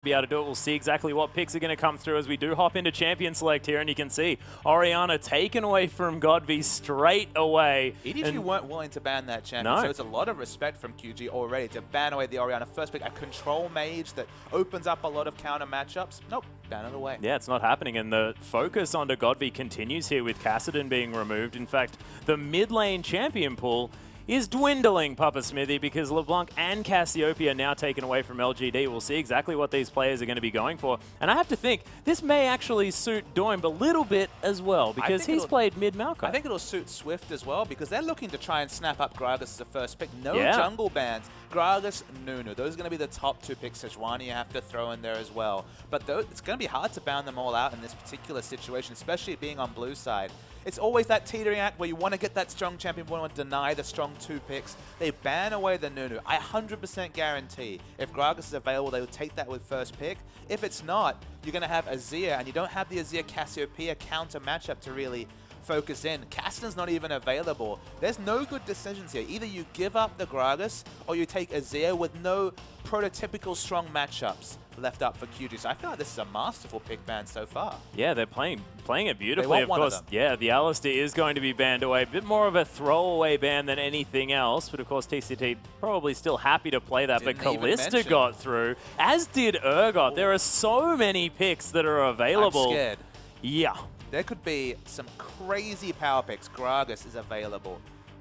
be able to do it. We'll see exactly what picks are going to come through as we do hop into Champion Select here, and you can see Orianna taken away from Godby straight away. EDG weren't willing to ban that champion, so it's a lot of respect from QG already to ban away the Orianna first pick, a control mage that opens up a lot of counter matchups. Nope, ban it away. Yeah, it's not happening, and the focus onto Godby continues here with Kassadin being removed. In fact, the mid lane champion pool is dwindling, Papa Smithy, because LeBlanc and Cassiopeia are now taken away from LGD. We'll see exactly what these players are going to be going for. And I have to think, this may actually suit Doinb a little bit as well, because he's played mid-Maokai. I think it'll suit Swift as well, because they're looking to try and snap up Gragas as a first pick. No jungle bans. Gragas, Nunu. Those are going to be the top two picks. Sejuani you have to throw in there as well. But it's going to be hard to ban them all out in this particular situation, especially being on blue side. It's always that teetering act where you want to get that strong champion, but want to deny the strong two picks. They ban away the Nunu. I 100% guarantee if Gragas is available, they will take that with first pick. If it's not, you're going to have Azir, and you don't have the Azir Cassiopeia counter matchup to really focus in. Kassadin's not even available. There's no good decisions here. Either you give up the Gragas or you take Azir with no prototypical strong matchups left up for QG. So I feel like this is a masterful pick ban so far. Yeah, they're playing it beautifully. Of course, yeah, the Alistair is going to be banned away. A bit more of a throwaway ban than anything else, but of course TCT probably still happy to play that. But Kalista got through, as did Urgot. There are so many picks that are available. I'm scared. Yeah. There could be some crazy power picks. Gragas is available.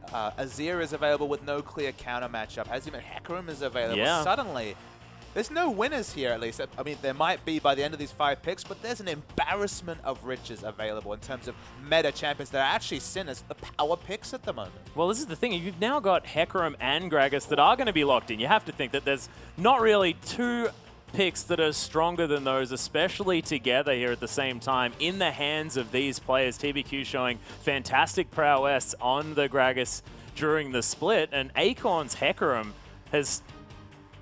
Azir is available with no clear counter matchup. As even Hecarim is available. Yeah. Suddenly, there's no winners here, at least. I mean, there might be by the end of these 5 picks, but there's an embarrassment of riches available in terms of meta champions that are actually seen as the power picks at the moment. Well, this is the thing. You've now got Hecarim and Gragas that are going to be locked in. You have to think that there's not really two picks that are stronger than those, especially together here at the same time in the hands of these players. TBQ showing fantastic prowess on the Gragas during the split, and Acorn's Hecarim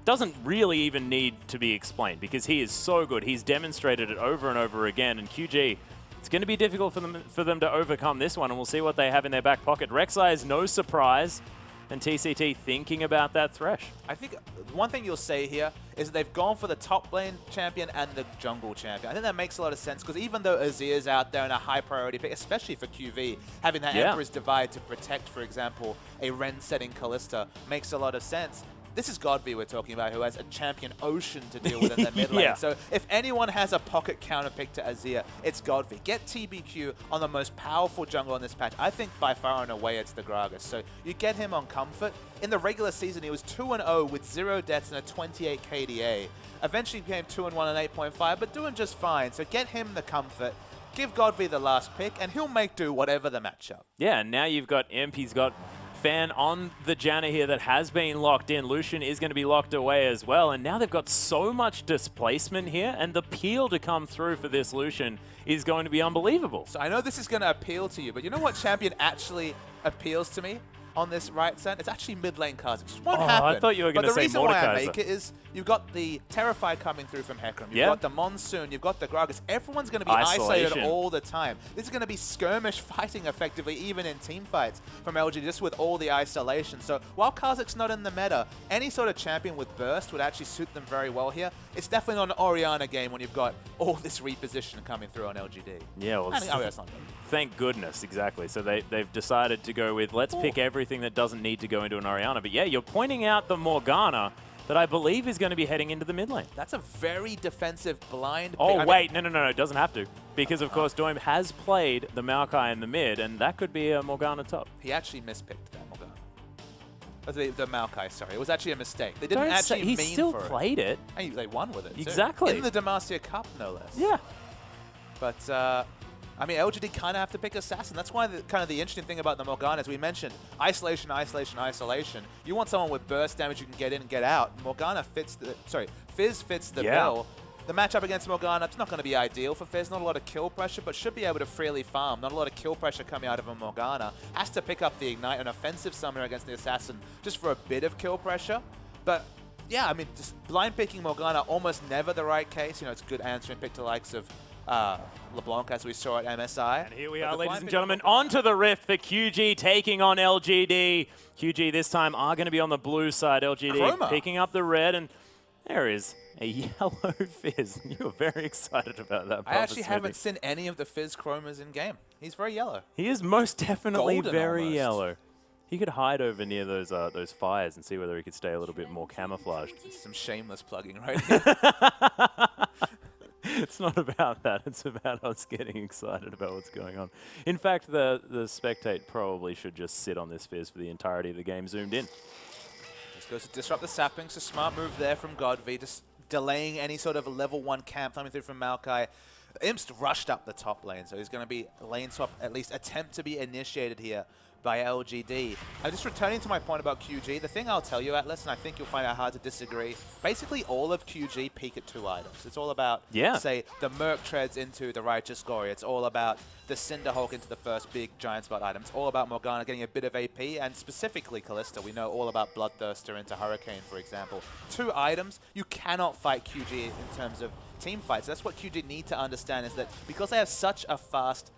doesn't really even need to be explained because he is so good. He's demonstrated it over and over again, and QG, it's going to be difficult for them to overcome this one, and we'll see what they have in their back pocket. Rek'Sai is no surprise, and TCT thinking about that Thresh. I think one thing you'll say here is that they've gone for the top lane champion and the jungle champion. I think that makes a lot of sense, because even though Azir's out there in a high priority pick, especially for QV, having that Emperor's Divide to protect, for example, a Ren-setting Kalista makes a lot of sense. This is Godby we're talking about, who has a champion ocean to deal with in the mid lane. So if anyone has a pocket counter pick to Azir, it's Godby. Get TBQ on the most powerful jungle on this patch. I think by far and away it's the Gragas. So you get him on comfort. In the regular season, he was 2-0 with 0 deaths and a 28 KDA. Eventually became 2-1 and 8.5, but doing just fine. So get him the comfort. Give Godby the last pick, and he'll make do whatever the matchup. Yeah, and now you've got Imp. He's got Fan on the Janna here that has been locked in. Lucian is going to be locked away as well, and now they've got so much displacement here, and the peel to come through for this Lucian is going to be unbelievable. So I know this is going to appeal to you, but you know what champion actually appeals to me on this right side? It's actually mid lane Kha'Zix. It won't happen. I thought you were going to say Mordekaiser. But the reason why I make it is you've got the Terrified coming through from Hecarim. You've got the Monsoon. You've got the Gragas. Everyone's going to be isolated all the time. This is going to be skirmish fighting effectively, even in team fights from LG, just with all the isolation. So while Kha'Zix's not in the meta, any sort of champion with burst would actually suit them very well here. It's definitely not an Orianna game when you've got all this reposition coming through on LGD. Yeah, well, that's not good. Thank goodness, exactly. So they've decided to go with, let's pick everything that doesn't need to go into an Orianna. But yeah, you're pointing out the Morgana that I believe is going to be heading into the mid lane. That's a very defensive blind pick. Oh, wait, no, it doesn't have to. Because, of course, Doinb has played the Maokai in the mid, and that could be a Morgana top. He actually mispicked that Morgana. The Maokai, sorry. It was actually a mistake. They didn't actually mean for it. He still played it. And they won with it, exactly. In the Demacia Cup, no less. Yeah. But, I mean, LGD kind of have to pick Assassin. That's why kind of the interesting thing about the Morgana, as we mentioned, isolation, isolation, isolation. You want someone with burst damage you can get in and get out. Morgana fits the, Fizz fits the bill. The matchup against Morgana, it's not going to be ideal for Fizz. Not a lot of kill pressure, but should be able to freely farm. Not a lot of kill pressure coming out of a Morgana. Has to pick up the Ignite, an offensive summoner against the Assassin, just for a bit of kill pressure. But yeah, I mean, just blind picking Morgana, almost never the right case. You know, it's a good answering pick to the likes of LeBlanc, as we saw at MSI. And here we are, ladies and gentlemen, onto the rift for QG taking on LGD. QG this time are going to be on the blue side. LGD picking up the red, and there is A yellow Fizz. You're very excited about that. I actually haven't seen any of the Fizz chromas in game. He's very yellow. He is most definitely Golden very almost. yellow. He could hide over near those fires and see whether he could stay a little bit more camouflaged. Some shameless plugging right here. It's not about that. It's about us getting excited about what's going on. In fact, the spectate probably should just sit on this Fizz for the entirety of the game, zoomed in. Just goes to disrupt the sapping. So smart move there from Godv, just delaying any sort of level 1 camp coming through from Maokai. Imp's rushed up the top lane, so he's going to be lane swap, at least attempt to be initiated here by LGD. I'm just returning to my point about QG. The thing I'll tell you, Atlas, and I think you'll find it hard to disagree, basically all of QG peak at 2 items. It's all about, say, the Merc treads into the Righteous Glory. It's all about the Cinderhulk into the first big Giant Spot item. It's all about Morgana getting a bit of AP, and specifically Kalista. We know all about Bloodthirster into Hurricane, for example. 2 items, you cannot fight QG in terms of team fights. That's what QG need to understand, is that because they have such a fast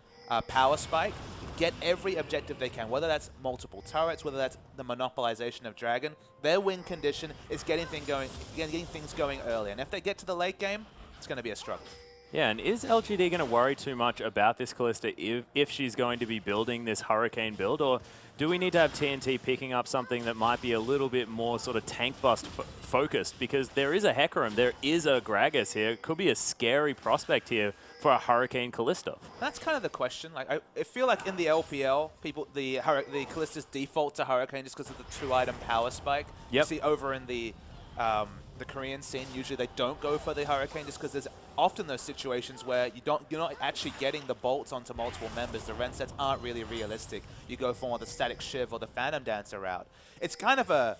power spike, get every objective they can, whether that's multiple turrets, whether that's the monopolization of Dragon. Their win condition is getting things going early. And if they get to the late game, it's going to be a struggle. Yeah, and is LGD going to worry too much about this Kalista if she's going to be building this Hurricane build, or do we need to have TNT picking up something that might be a little bit more sort of tank bust focused? Because there is a Hecarim, there is a Gragas here. It could be a scary prospect here for a Hurricane Kalista. That's kind of the question. Like, I feel like in the LPL, the Kalista's default to Hurricane just because of the 2-item power spike. You see over in the Korean scene, usually they don't go for the Hurricane just because there's often those situations where you're not actually getting the bolts onto multiple members. The Ren sets aren't really realistic. You go for the Static Shiv or the Phantom Dancer route. It's kind of a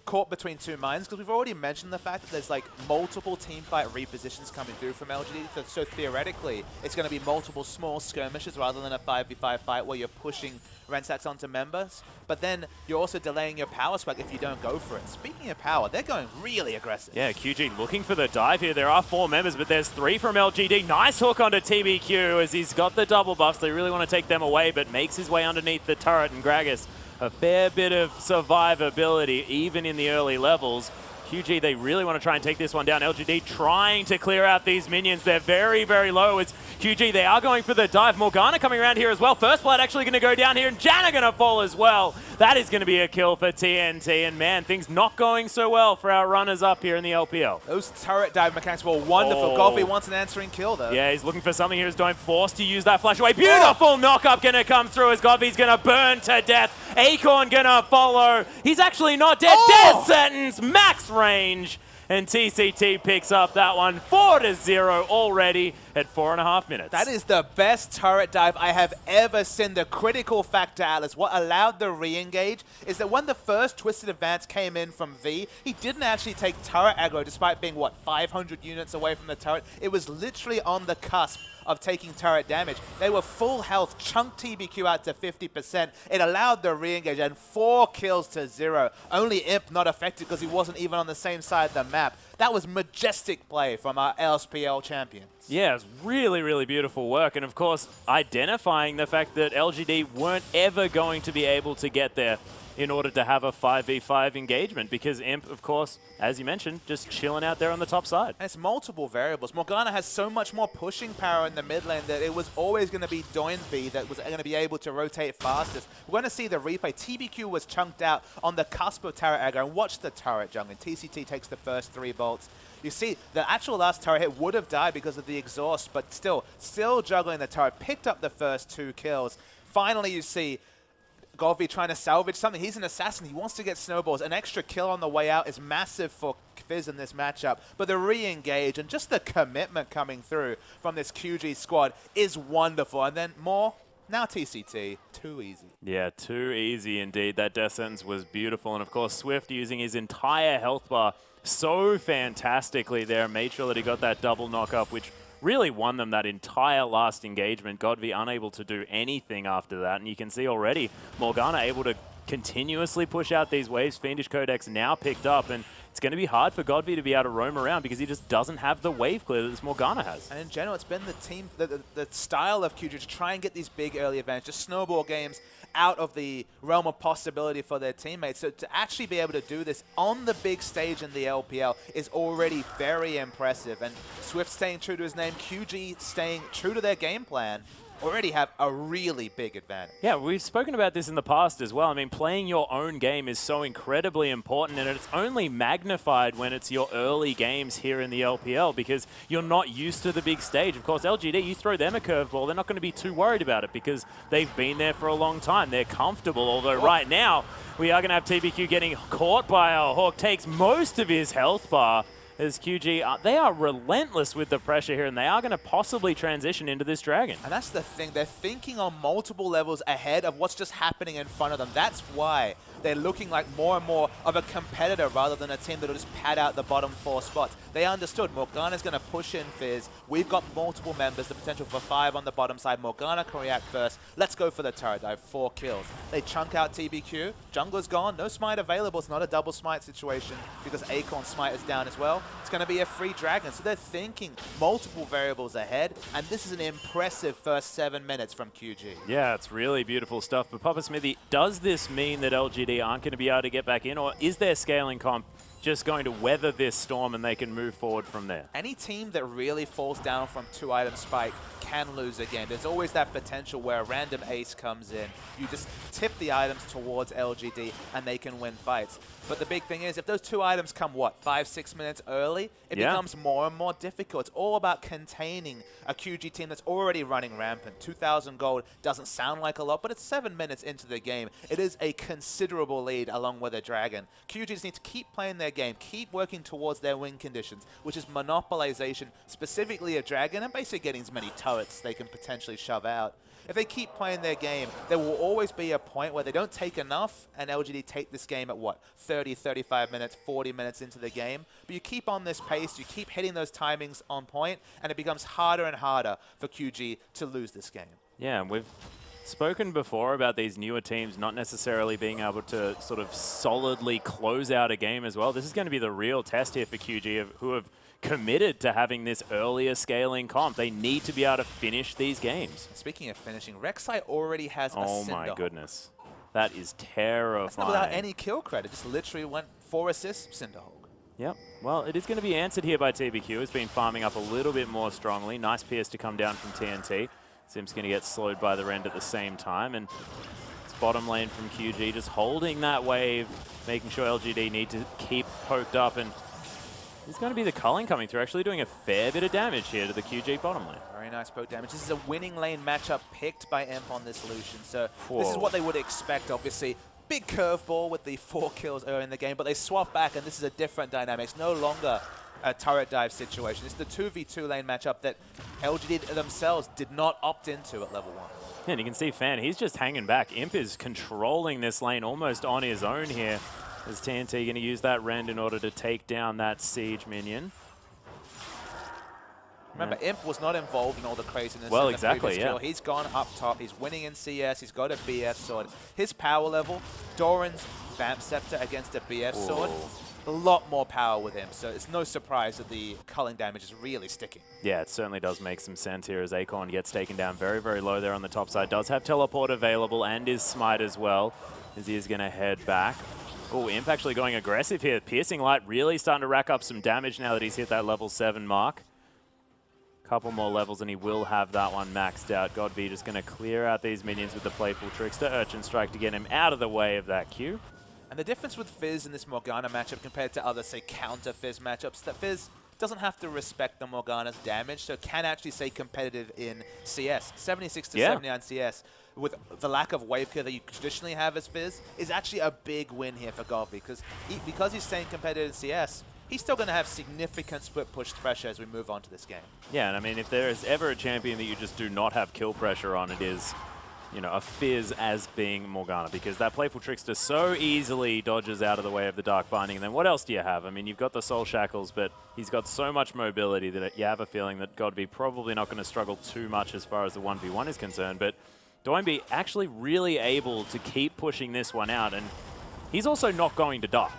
caught between 2 minds because we've already mentioned the fact that there's like multiple teamfight repositions coming through from LGD. So theoretically, it's going to be multiple small skirmishes rather than a 5v5 fight where you're pushing Rensats onto members. But then you're also delaying your power spike if you don't go for it. Speaking of power, they're going really aggressive. Yeah, QG looking for the dive here. There are 4 members, but there's 3 from LGD. Nice hook onto TBQ as he's got the double buffs. They really want to take them away, but makes his way underneath the turret, and Gragas, a fair bit of survivability, even in the early levels. QG, they really want to try and take this one down. LGD trying to clear out these minions. They're very, very low. It's QG, they are going for the dive. Morgana coming around here as well. First Blood actually going to go down here, and Janna going to fall as well. That is going to be a kill for TNT, and man, things not going so well for our runners up here in the LPL. Those turret dive mechanics were wonderful. Golfy wants an answering kill, though. Yeah, he's looking for something here as Doinb forced to use that flash away. Beautiful knock-up going to come through as Golfy's going to burn to death. Acorn going to follow. He's actually not dead. Death sentence, max range. And TCT picks up that one 4-0 already at 4.5 minutes. That is the best turret dive I have ever seen. The critical factor, Atlas, what allowed the re-engage is that when the first Twisted Advance came in from V, he didn't actually take turret aggro despite being, 500 units away from the turret. It was literally on the cusp of taking turret damage. They were full health, chunked TBQ out to 50%. It allowed the re-engage and 4 kills to 0. Only Imp not affected because he wasn't even on the same side of the map. That was majestic play from our LPL champions. Yeah, it's really, really beautiful work. And of course, identifying the fact that LGD weren't ever going to be able to get there in order to have a 5v5 engagement, because Imp, of course, as you mentioned, just chilling out there on the top side. And it's multiple variables. Morgana has so much more pushing power in the mid lane that it was always going to be Doinb that was going to be able to rotate fastest. We're going to see the replay. TBQ was chunked out on the cusp of turret aggro, and watch the turret jungle. TCT takes the first 3 bolts. You see, the actual last turret hit would have died because of the exhaust, but still juggling the turret, picked up the first 2 kills. Finally, you see Golfy trying to salvage something. He's an assassin. He wants to get snowballs. An extra kill on the way out is massive for Fizz in this matchup. But the re-engage and just the commitment coming through from this QG squad is wonderful. And then more, now TCT. Too easy. Yeah, too easy indeed. That death sentence was beautiful. And of course, Swift using his entire health bar so fantastically there. Made sure that he got that double knock-up, which really won them that entire last engagement. Godv unable to do anything after that. And you can see already Morgana able to continuously push out these waves. Fiendish Codex now picked up, and it's going to be hard for Godby to be able to roam around because he just doesn't have the wave clear that this Morgana has. And in general, it's been the style of QG to try and get these big early advantages, just snowball games out of the realm of possibility for their teammates. So to actually be able to do this on the big stage in the LPL is already very impressive. And Swift staying true to his name, QG staying true to their game plan, already have a really big advantage. Yeah, we've spoken about this in the past as well. I mean, playing your own game is so incredibly important, and it's only magnified when it's your early games here in the LPL because you're not used to the big stage. Of course, LGD, you throw them a curveball, they're not going to be too worried about it because they've been there for a long time. They're comfortable, although right now we are going to have TBQ getting caught by a Hawk, takes most of his health bar. As QG, they are relentless with the pressure here, and they are going to possibly transition into this Dragon. And that's the thing. They're thinking on multiple levels ahead of what's just happening in front of them. That's why they're looking like more and more of a competitor rather than a team that will just pad out the bottom 4 spots. They understood Morgana's going to push in Fizz. We've got multiple members, the potential for 5 on the bottom side. Morgana can react first. Let's go for the turret dive. 4 kills. They chunk out TBQ. Jungler's gone. No smite available. It's not a double smite situation because Acorn smite is down as well. It's going to be a free Dragon. So they're thinking multiple variables ahead, and this is an impressive first 7 minutes from QG. Yeah, it's really beautiful stuff. But Papa Smithy, does this mean that LGD aren't going to be able to get back in, or is their scaling comp just going to weather this storm and they can move forward from there? Any team that really falls down from 2-item spike can lose a game. There's always that potential where a random ace comes in. You just tip the items towards LGD and they can win fights. But the big thing is, if those 2 items come, what, 5-6 minutes early, it becomes more and more difficult. It's all about containing a QG team that's already running rampant. 2,000 gold doesn't sound like a lot, but it's 7 minutes into the game. It is a considerable lead along with a Dragon. QG just need to keep playing their game, keep working towards their win conditions, which is monopolization, specifically a Dragon, and basically getting as many turrets they can potentially shove out. If they keep playing their game, there will always be a point where they don't take enough, and LGD take this game at what, 30, 35 minutes, 40 minutes into the game. But you keep on this pace, you keep hitting those timings on point, and it becomes harder and harder for QG to lose this game. Yeah, and we've spoken before about these newer teams not necessarily being able to sort of solidly close out a game as well. This is going to be the real test here for QG, who have committed to having this earlier scaling comp. They need to be able to finish these games. Speaking of finishing, Rek'Sai already has a Oh my goodness. That is terrifying. That's not without any kill credit. Just literally went 4 assists, Cinderhawk. Yep. Well, it is going to be answered here by TBQ. It's been farming up a little bit more strongly. Nice pierce to come down from TNT. Sim's going to get slowed by the Rend at the same time. And it's bottom lane from QG just holding that wave, making sure LGD need to keep poked up. And it's going to be the culling coming through, actually doing a fair bit of damage here to the QG bottom lane. Very nice poke damage. This is a winning lane matchup picked by Imp on this Lucian. So this is what they would expect, obviously. Big curveball with the 4 kills early in the game, but they swap back, and this is a different dynamic. It's no longer a turret dive situation. It's the 2v2 lane matchup that LGD themselves did not opt into at level 1. Yeah, and you can see Fan, he's just hanging back. Imp is controlling this lane almost on his own here. Is TNT going to use that Rend in order to take down that Siege minion? Remember, Imp was not involved in all the craziness. Well, in the exactly, kill. He's gone up top. He's winning in CS. He's got a BF sword. His power level, Doran's Vamp Scepter against a BF sword, a lot more power with him. So it's no surprise that the culling damage is really sticking. Yeah, it certainly does make some sense here as Acorn gets taken down very, very low there on the top side. Does have teleport available and his smite as well, as he is going to head back. Oh, Imp actually going aggressive here. Piercing Light really starting to rack up some damage now that he's hit that level 7 mark. Couple more levels and he will have that one maxed out. Godby just going to clear out these minions with the Playful Trickster Urchin Strike to get him out of the way of that Q. And the difference with Fizz in this Morgana matchup compared to other, say, counter Fizz matchups, that Fizz doesn't have to respect the Morgana's damage, so can actually stay competitive in CS. 76 to 79 CS. With the lack of wave clear that you traditionally have as Fizz, is actually a big win here for Godby, because he's staying competitive in CS, he's still going to have significant split push pressure as we move on to this game. Yeah, and I mean, if there is ever a champion that you just do not have kill pressure on, it is, you know, a Fizz as being Morgana, because that Playful Trickster so easily dodges out of the way of the Dark Binding. And then what else do you have? I mean, you've got the Soul Shackles, but he's got so much mobility that you have a feeling that Godby probably not going to struggle too much as far as the 1v1 is concerned. But Doinb actually really able to keep pushing this one out, and he's also not going to die.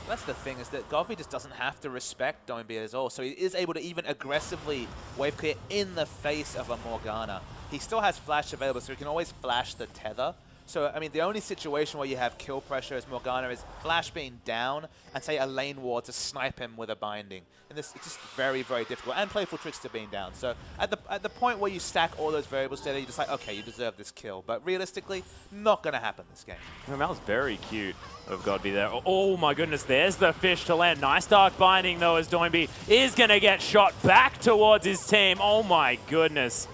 That's the thing, is that Doinb just doesn't have to respect Doinb at all, so he is able to even aggressively wave clear in the face of a Morgana. He still has flash available, so he can always flash the tether. So, I mean, the only situation where you have kill pressure as Morgana is flash being down and, say, a lane ward to snipe him with a binding. And this, it's just very, very difficult. And Playful Trickster being down. So, at the point where you stack all those variables together, you just like, okay, you deserve this kill. But realistically, not going to happen this game. That was very cute of Doinb there. Oh my goodness, there's the fish to land. Nice dark binding though, as Doinb is going to get shot back towards his team. Oh my goodness.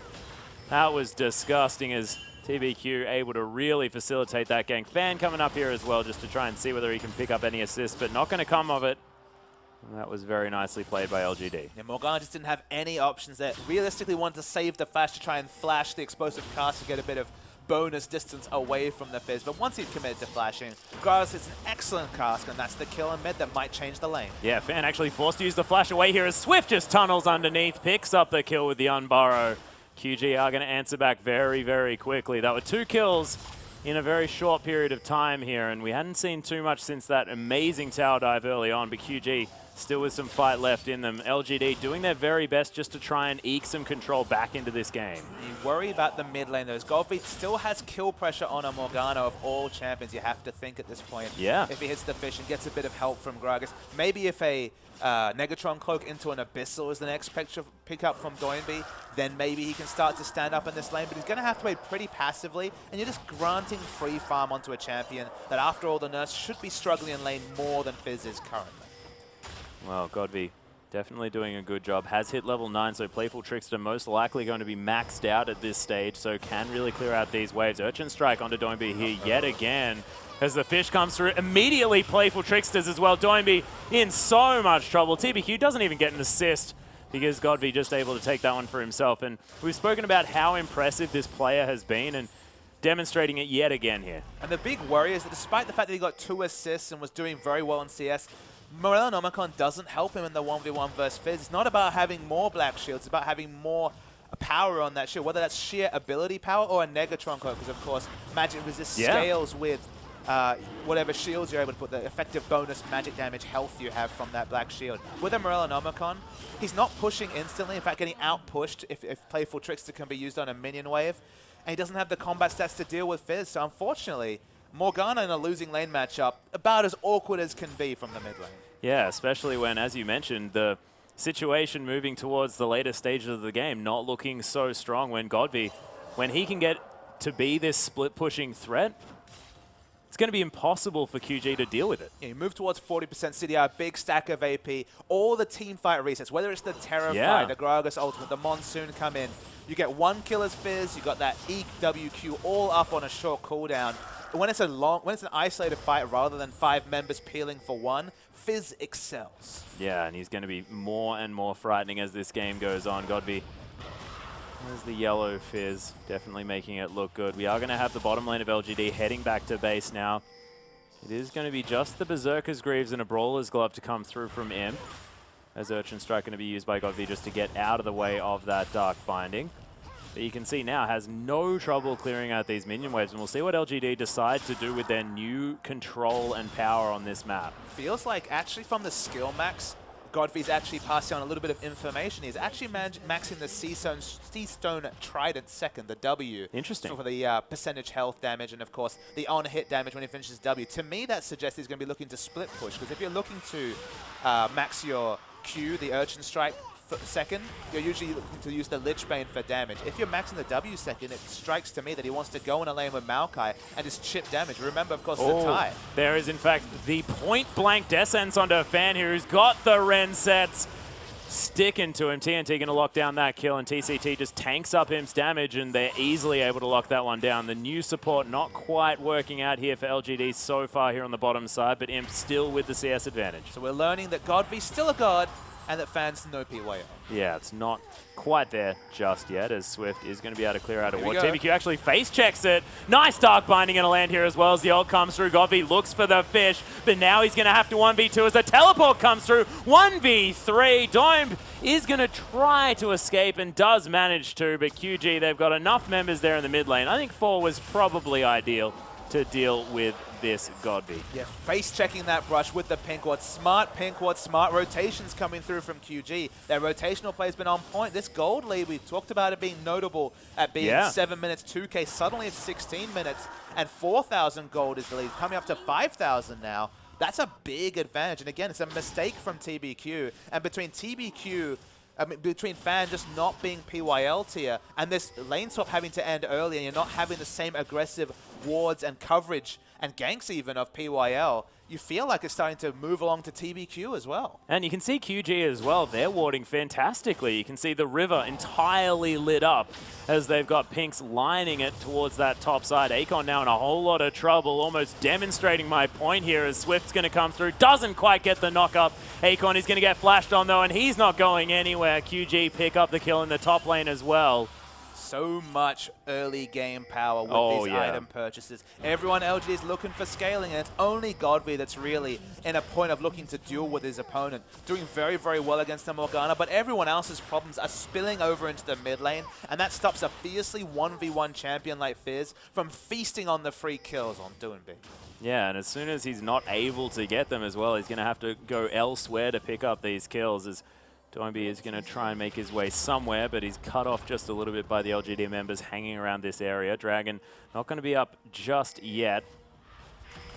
That was disgusting, as TBQ able to really facilitate that gang. Fan coming up here as well just to try and see whether he can pick up any assists, but not going to come of it. And that was very nicely played by LGD. Yeah, Morgana just didn't have any options there. Realistically wanted to save the flash to try and flash the explosive cast to get a bit of bonus distance away from the Fizz. But once he's committed to flashing, Gragas hits an excellent cast, and that's the kill in mid that might change the lane. Yeah, Fan actually forced to use the flash away here as Swift just tunnels underneath, picks up the kill with the unburrow. QG are going to answer back very, very quickly. That were 2 kills in a very short period of time here, and we hadn't seen too much since that amazing tower dive early on, but QG still with some fight left in them. LGD doing their very best just to try and eke some control back into this game. You worry about the mid lane though. Doinb still has kill pressure on a Morgana of all champions, you have to think at this point. Yeah. If he hits the fish and gets a bit of help from Gragas. Maybe if a Negatron Cloak into an Abyssal is the next pick up from Doinb, then maybe he can start to stand up in this lane, but he's going to have to play pretty passively, and you're just granting free farm onto a champion that, after all, the nurse should be struggling in lane more than Fizz is currently. Well, Doinb definitely doing a good job. Has hit level 9, so Playful Trickster most likely going to be maxed out at this stage, so can really clear out these waves. Urchin Strike onto Doinb here yet again. As the fish comes through, immediately Playful Tricksters as well. Doinb in so much trouble. TBQ doesn't even get an assist because Doinb just able to take that one for himself. And we've spoken about how impressive this player has been and demonstrating it yet again here. And the big worry is that despite the fact that he got 2 assists and was doing very well in CS, Morellonomicon doesn't help him in the 1v1 versus Fizz. It's not about having more black shields, it's about having more power on that shield, whether that's sheer ability power or a Negatron Cloak, because of course magic resist scales with whatever shields you're able to put, the effective bonus magic damage health you have from that black shield. With a Morellonomicon, he's not pushing instantly, in fact getting out-pushed if Playful Trickster can be used on a minion wave, and he doesn't have the combat stats to deal with Fizz, so unfortunately, Morgana in a losing lane matchup, about as awkward as can be from the mid lane. Yeah, especially when, as you mentioned, the situation moving towards the later stages of the game, not looking so strong when Doinb, when he can get to be this split-pushing threat, it's going to be impossible for QG to deal with it. Yeah, you move towards 40% CDR, big stack of AP, all the team fight resets, whether it's the Terra fight, the Gragas ultimate, the Monsoon come in. You get 1 kill as Fizz, you got that Eek WQ all up on a short cooldown. When it's an isolated fight rather than 5 members peeling for 1, Fizz excels. Yeah, and he's going to be more and more frightening as this game goes on. Doinb, there's the yellow Fizz, definitely making it look good. We are going to have the bottom lane of LGD heading back to base now. It is going to be just the Berserker's Greaves and a Brawler's Glove to come through from Imp, as Urchin Strike going to be used by Doinb just to get out of the way of that Dark Binding. But you can see now has no trouble clearing out these minion waves, and we'll see what LGD decide to do with their new control and power on this map. Feels like actually from the skill max, Godfrey's actually passing on a little bit of information. He's actually maxing the Seastone Trident second, the W. Interesting. For the percentage health damage and, of course, the on-hit damage when he finishes W. To me, that suggests he's going to be looking to split push, because if you're looking to max your Q, the Urchin Strike, second, you're usually looking to use the Lich Bane for damage. If you're maxing the W second, it strikes to me that he wants to go in a lane with Maokai and just chip damage. Remember, of course, the tie. There is, in fact, the point-blank descent onto a Fan here who's got the Ren sets sticking to him. TNT going to lock down that kill, and TCT just tanks up Imp's damage, and they're easily able to lock that one down. The new support not quite working out here for LGD so far here on the bottom side, but Imp still with the CS advantage. So we're learning that Godfrey's still a god, and that Fan's no P-way on. Yeah, it's not quite there just yet, as Swift is going to be able to clear out a ward. TBQ actually face checks it. Nice Dark Binding going to land here as well as the ult comes through. Doinb looks for the fish, but now he's going to have to 1v2 as the teleport comes through. 1v3. Doinb is going to try to escape and does manage to, but QG, they've got enough members there in the mid lane. I think 4 was probably ideal to deal with this Godby. Yeah, face-checking that brush with the pink ward. Smart pink ward, smart rotations coming through from QG. Their rotational play's been on point. This gold lead, we talked about it being notable at being 7 minutes 2K. Suddenly it's 16 minutes, and 4,000 gold is the lead, coming up to 5,000 now. That's a big advantage, and again, it's a mistake from TBQ. And between between Fan just not being PYL tier and this lane swap having to end early, and you're not having the same aggressive wards and coverage and ganks even of PYL, you feel like it's starting to move along to TBQ as well. And you can see QG as well. They're warding fantastically. You can see the river entirely lit up as they've got pinks lining it towards that top side. Akon now in a whole lot of trouble, almost demonstrating my point here as Swift's going to come through. Doesn't quite get the knock up. Akon is going to get flashed on though, and he's not going anywhere. QG pick up the kill in the top lane as well. So much early game power with these item purchases. Everyone LGD is looking for scaling, and it's only Godby that's really in a point of looking to duel with his opponent. Doing very, very well against the Morgana, but everyone else's problems are spilling over into the mid lane, and that stops a fiercely 1v1 champion like Fizz from feasting on the free kills on Doinb. Yeah, and as soon as he's not able to get them as well, he's going to have to go elsewhere to pick up these kills. As Doinb is going to try and make his way somewhere, but he's cut off just a little bit by the LGD members hanging around this area. Dragon not going to be up just yet,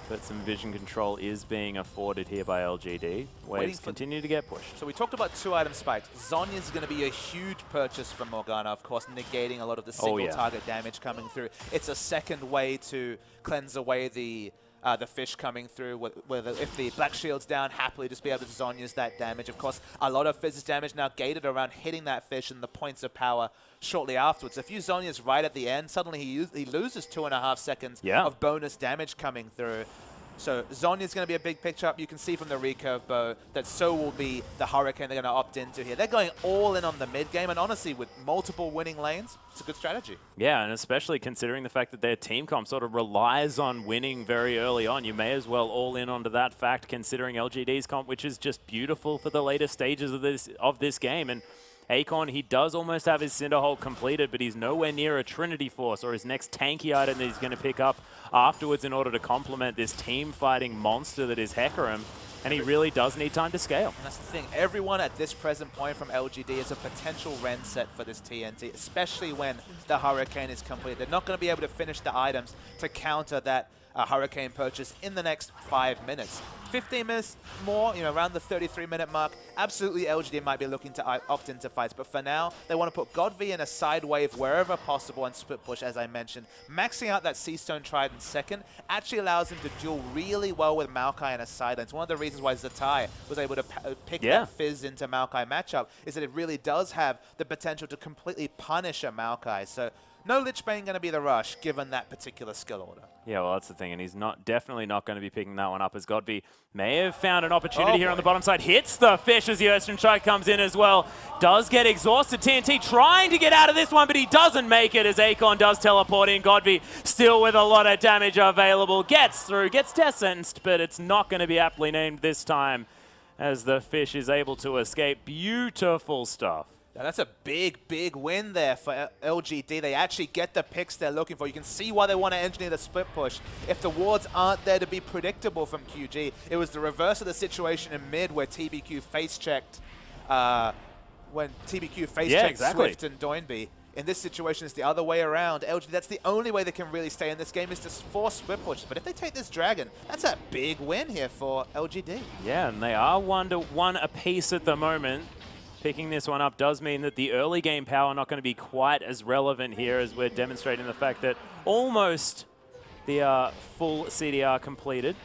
but some vision control is being afforded here by LGD. Waves continue to get pushed. So we talked about 2-item spikes. Zhonya's going to be a huge purchase from Morgana, of course, negating a lot of the single target damage coming through. It's a second way to cleanse away the fish coming through, whether if the Black Shield's down, happily just be able to Zhonya's that damage. Of course, a lot of Fizz's damage now gated around hitting that fish and the points of power shortly afterwards. If you Zhonya's right at the end, suddenly he loses 2.5 seconds of bonus damage coming through. So Zhonya's going to be a big picture up. You can see from the recurve bow that so will be the Hurricane they're going to opt into here. They're going all in on the mid game, and honestly, with multiple winning lanes, it's a good strategy. Yeah, and especially considering the fact that their team comp sort of relies on winning very early on, you may as well all in onto that fact, considering LGD's comp, which is just beautiful for the later stages of this game. And Akon, he does almost have his Cinderhold completed, but he's nowhere near a Trinity Force or his next tanky item that he's going to pick up afterwards in order to complement this team-fighting monster that is Hecarim. And he really does need time to scale. And that's the thing. Everyone at this present point from LGD is a potential Ren set for this TNT, especially when the Hurricane is complete. They're not going to be able to finish the items to counter that Hurricane purchase in the next 5 minutes. 15 minutes more, around the 33-minute mark, absolutely LGD might be looking to opt into fights, but for now, they want to put Godby in a side wave wherever possible and split push, as I mentioned. Maxing out that Seastone Trident second actually allows him to duel really well with Maokai in a side lane. It's one of the reasons why Zatai was able to pick that Fizz into Maokai matchup, is that it really does have the potential to completely punish a Maokai. So no Lich Bane going to be the rush, given that particular skill order. Yeah, well, that's the thing, and he's definitely not going to be picking that one up, as Godby may have found an opportunity here on the bottom side. Hits the fish as the Earthstone Strike comes in as well. Does get exhausted. TNT trying to get out of this one, but he doesn't make it as Akon does teleport in. Godby still with a lot of damage available. Gets through, gets death sentenced, but it's not going to be aptly named this time as the fish is able to escape. Beautiful stuff. Now that's a big, big win there for LGD. They actually get the picks they're looking for. You can see why they want to engineer the split push. If the wards aren't there to be predictable from QG, it was the reverse of the situation in mid where TBQ face-checked Swift and Doinb. In this situation, it's the other way around. LGD, that's the only way they can really stay in this game, is to force split push. But if they take this Dragon, that's a big win here for LGD. Yeah, and they are 1-1 apiece at the moment. Picking this one up does mean that the early game power not going to be quite as relevant here, as we're demonstrating the fact that almost the full CDR completed.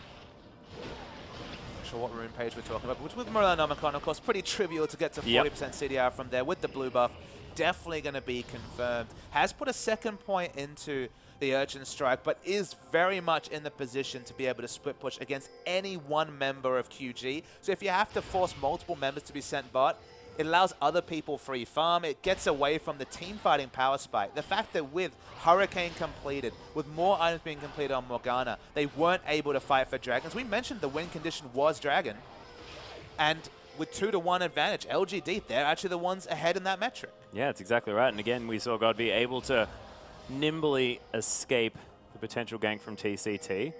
Not sure what rune page we're talking about, but with Morgana, of course, pretty trivial to get to 40% CDR from there with the blue buff. Definitely going to be confirmed. Has put a second point into the Urchin Strike, but is very much in the position to be able to split push against any one member of QG. So if you have to force multiple members to be sent bot, it allows other people free farm. It gets away from the team fighting power spike. The fact that with Hurricane completed, with more items being completed on Morgana, they weren't able to fight for Dragons. We mentioned the win condition was Dragon. And with 2-1 advantage, LGD, they're actually the ones ahead in that metric. Yeah, that's exactly right. And again, we saw God be able to nimbly escape the potential gank from TCT.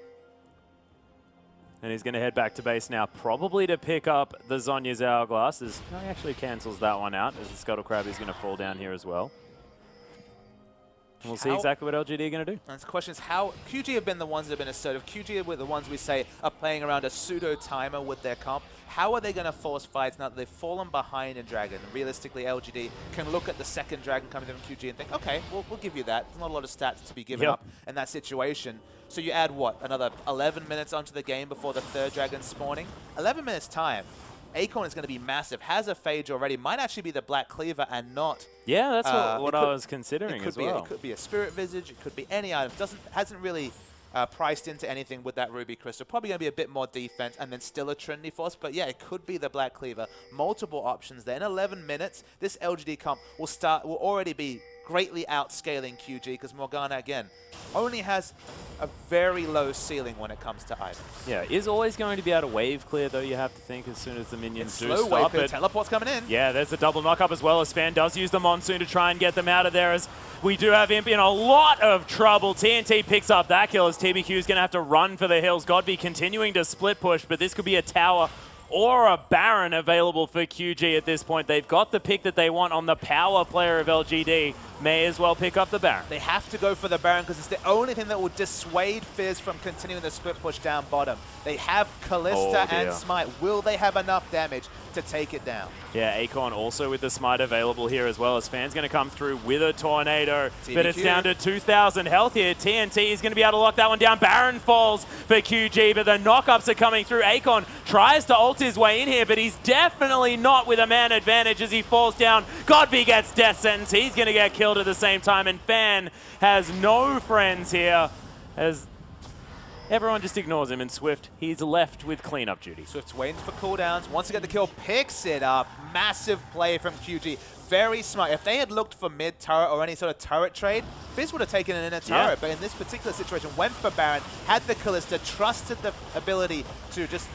And he's going to head back to base now, probably to pick up the Zhonya's Hourglass. No, he actually cancels that one out, as the Scuttle Crab is going to fall down here as well. And we'll see exactly what LGD are going to do. And the question is how QG have been the ones that have been assertive. QG were the ones we say are playing around a pseudo timer with their comp. How are they going to force fights now that they've fallen behind in Dragon? Realistically, LGD can look at the second Dragon coming from QG and think, okay, we'll give you that. There's not a lot of stats to be given up in that situation. So you add, what, another 11 minutes onto the game before the third Dragon spawning? 11 minutes time. Acorn is going to be massive. Has a Phage already. Might actually be the Black Cleaver and not... Yeah, that's what I was considering as well. It could be a Spirit Visage. It could be any item. Hasn't really priced into anything with that Ruby Crystal. Probably going to be a bit more defense and then still a Trinity Force. But yeah, it could be the Black Cleaver. Multiple options there. In 11 minutes, this LGD comp will already be greatly outscaling QG because Morgana, again, only has a very low ceiling when it comes to items. Yeah, is always going to be able to wave clear, though, you have to think, as soon as the minions do slow stop. Wave teleport's coming in. Yeah, there's a double knock-up as well, as Fan does use the Monsoon to try and get them out of there, as we do have Imp in a lot of trouble. TNT picks up that kill, as TBQ is going to have to run for the hills. Godby continuing to split push, but this could be a tower or a Baron available for QG at this point. They've got the pick that they want on the power player of LGD. May as well pick up the Baron. They have to go for the Baron because it's the only thing that will dissuade Fizz from continuing the split push down bottom. They have Callista and Smite. Will they have enough damage to take it down? Yeah, Acorn also with the Smite available here as well, as Fan's going to come through with a Tornado. TBQ. But it's down to 2,000 health here. TNT is going to be able to lock that one down. Baron falls for QG, but the knockups are coming through. Acorn tries to ult his way in here, but he's definitely not with a man advantage as he falls down. Godby gets death sentence. He's going to get killed at the same time, and Fan has no friends here as everyone just ignores him, and Swift, he's left with cleanup duty. Swift's waiting for cooldowns. Once he gets the kill, picks it up. Massive play from QG. Very smart. If they had looked for mid turret or any sort of turret trade, Fizz would have taken an inner turret. But in this particular situation, went for Baron, had the Callista, trusted the ability to just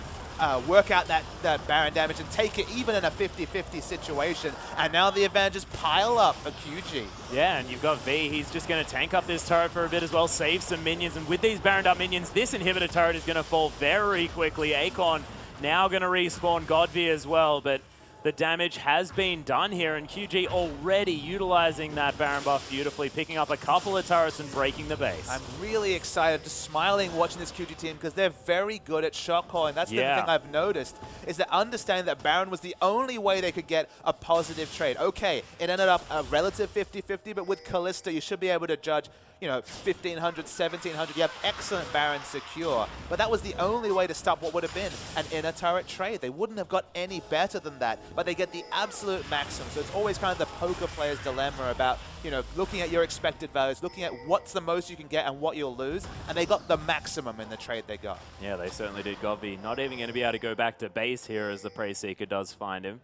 work out that Baron damage and take it even in a 50-50 situation. And now the advantages pile up for QG. Yeah, and you've got V. He's just going to tank up this turret for a bit as well, save some minions. And with these Baroned up minions, this inhibitor turret is going to fall very quickly. Acorn now going to respawn Godby as well, but the damage has been done here, and QG already utilizing that Baron buff beautifully, picking up a couple of turrets and breaking the base. I'm really excited, just smiling watching this QG team because they're very good at shot calling. That's the thing I've noticed, is that understanding that Baron was the only way they could get a positive trade. Okay, it ended up a relative 50-50, but with Callista, you should be able to judge, you know, 1,500, 1,700, you have excellent Baron secure. But that was the only way to stop what would have been an inner turret trade. They wouldn't have got any better than that, but they get the absolute maximum. So it's always kind of the poker player's dilemma about, you know, looking at your expected values, looking at what's the most you can get and what you'll lose, and they got the maximum in the trade they got. Yeah, they certainly did. Godby not even going to be able to go back to base here as the Prey Seeker does find him,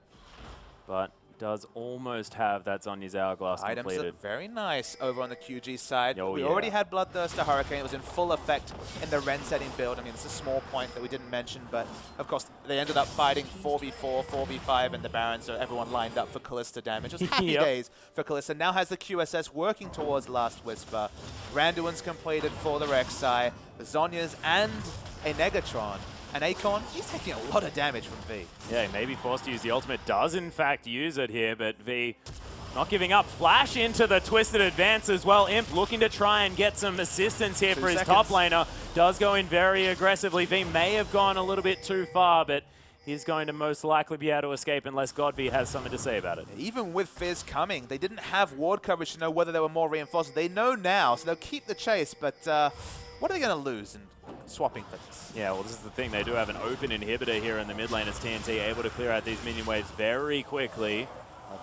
but does almost have that Zhonya's Hourglass completed. Items look very nice over on the QG side. We already had Bloodthirster Hurricane. It was in full effect in the Ren setting build. I mean, it's a small point that we didn't mention, but of course, they ended up fighting 4v4, 4v5 in the Baron, so everyone lined up for Callista damage. It was happy days for Callista. Now has the QSS working towards Last Whisper. Randuin's completed for the Rek'Sai, the Zhonya's, and a Negatron. And Acorn, he's taking a lot of damage from V. Yeah, maybe forced to use the ultimate. Does, in fact, use it here, but V not giving up. Flash into the Twisted Advance as well. Imp looking to try and get some assistance here for his top laner. Does go in very aggressively. V may have gone a little bit too far, but he's going to most likely be able to escape unless Godby has something to say about it. Even with Fizz coming, they didn't have ward coverage to know whether they were more reinforced. They know now, so they'll keep the chase, but what are they going to lose in swapping for this? Yeah, well, this is the thing. They do have an open inhibitor here in the mid lane as TNT able to clear out these minion waves very quickly.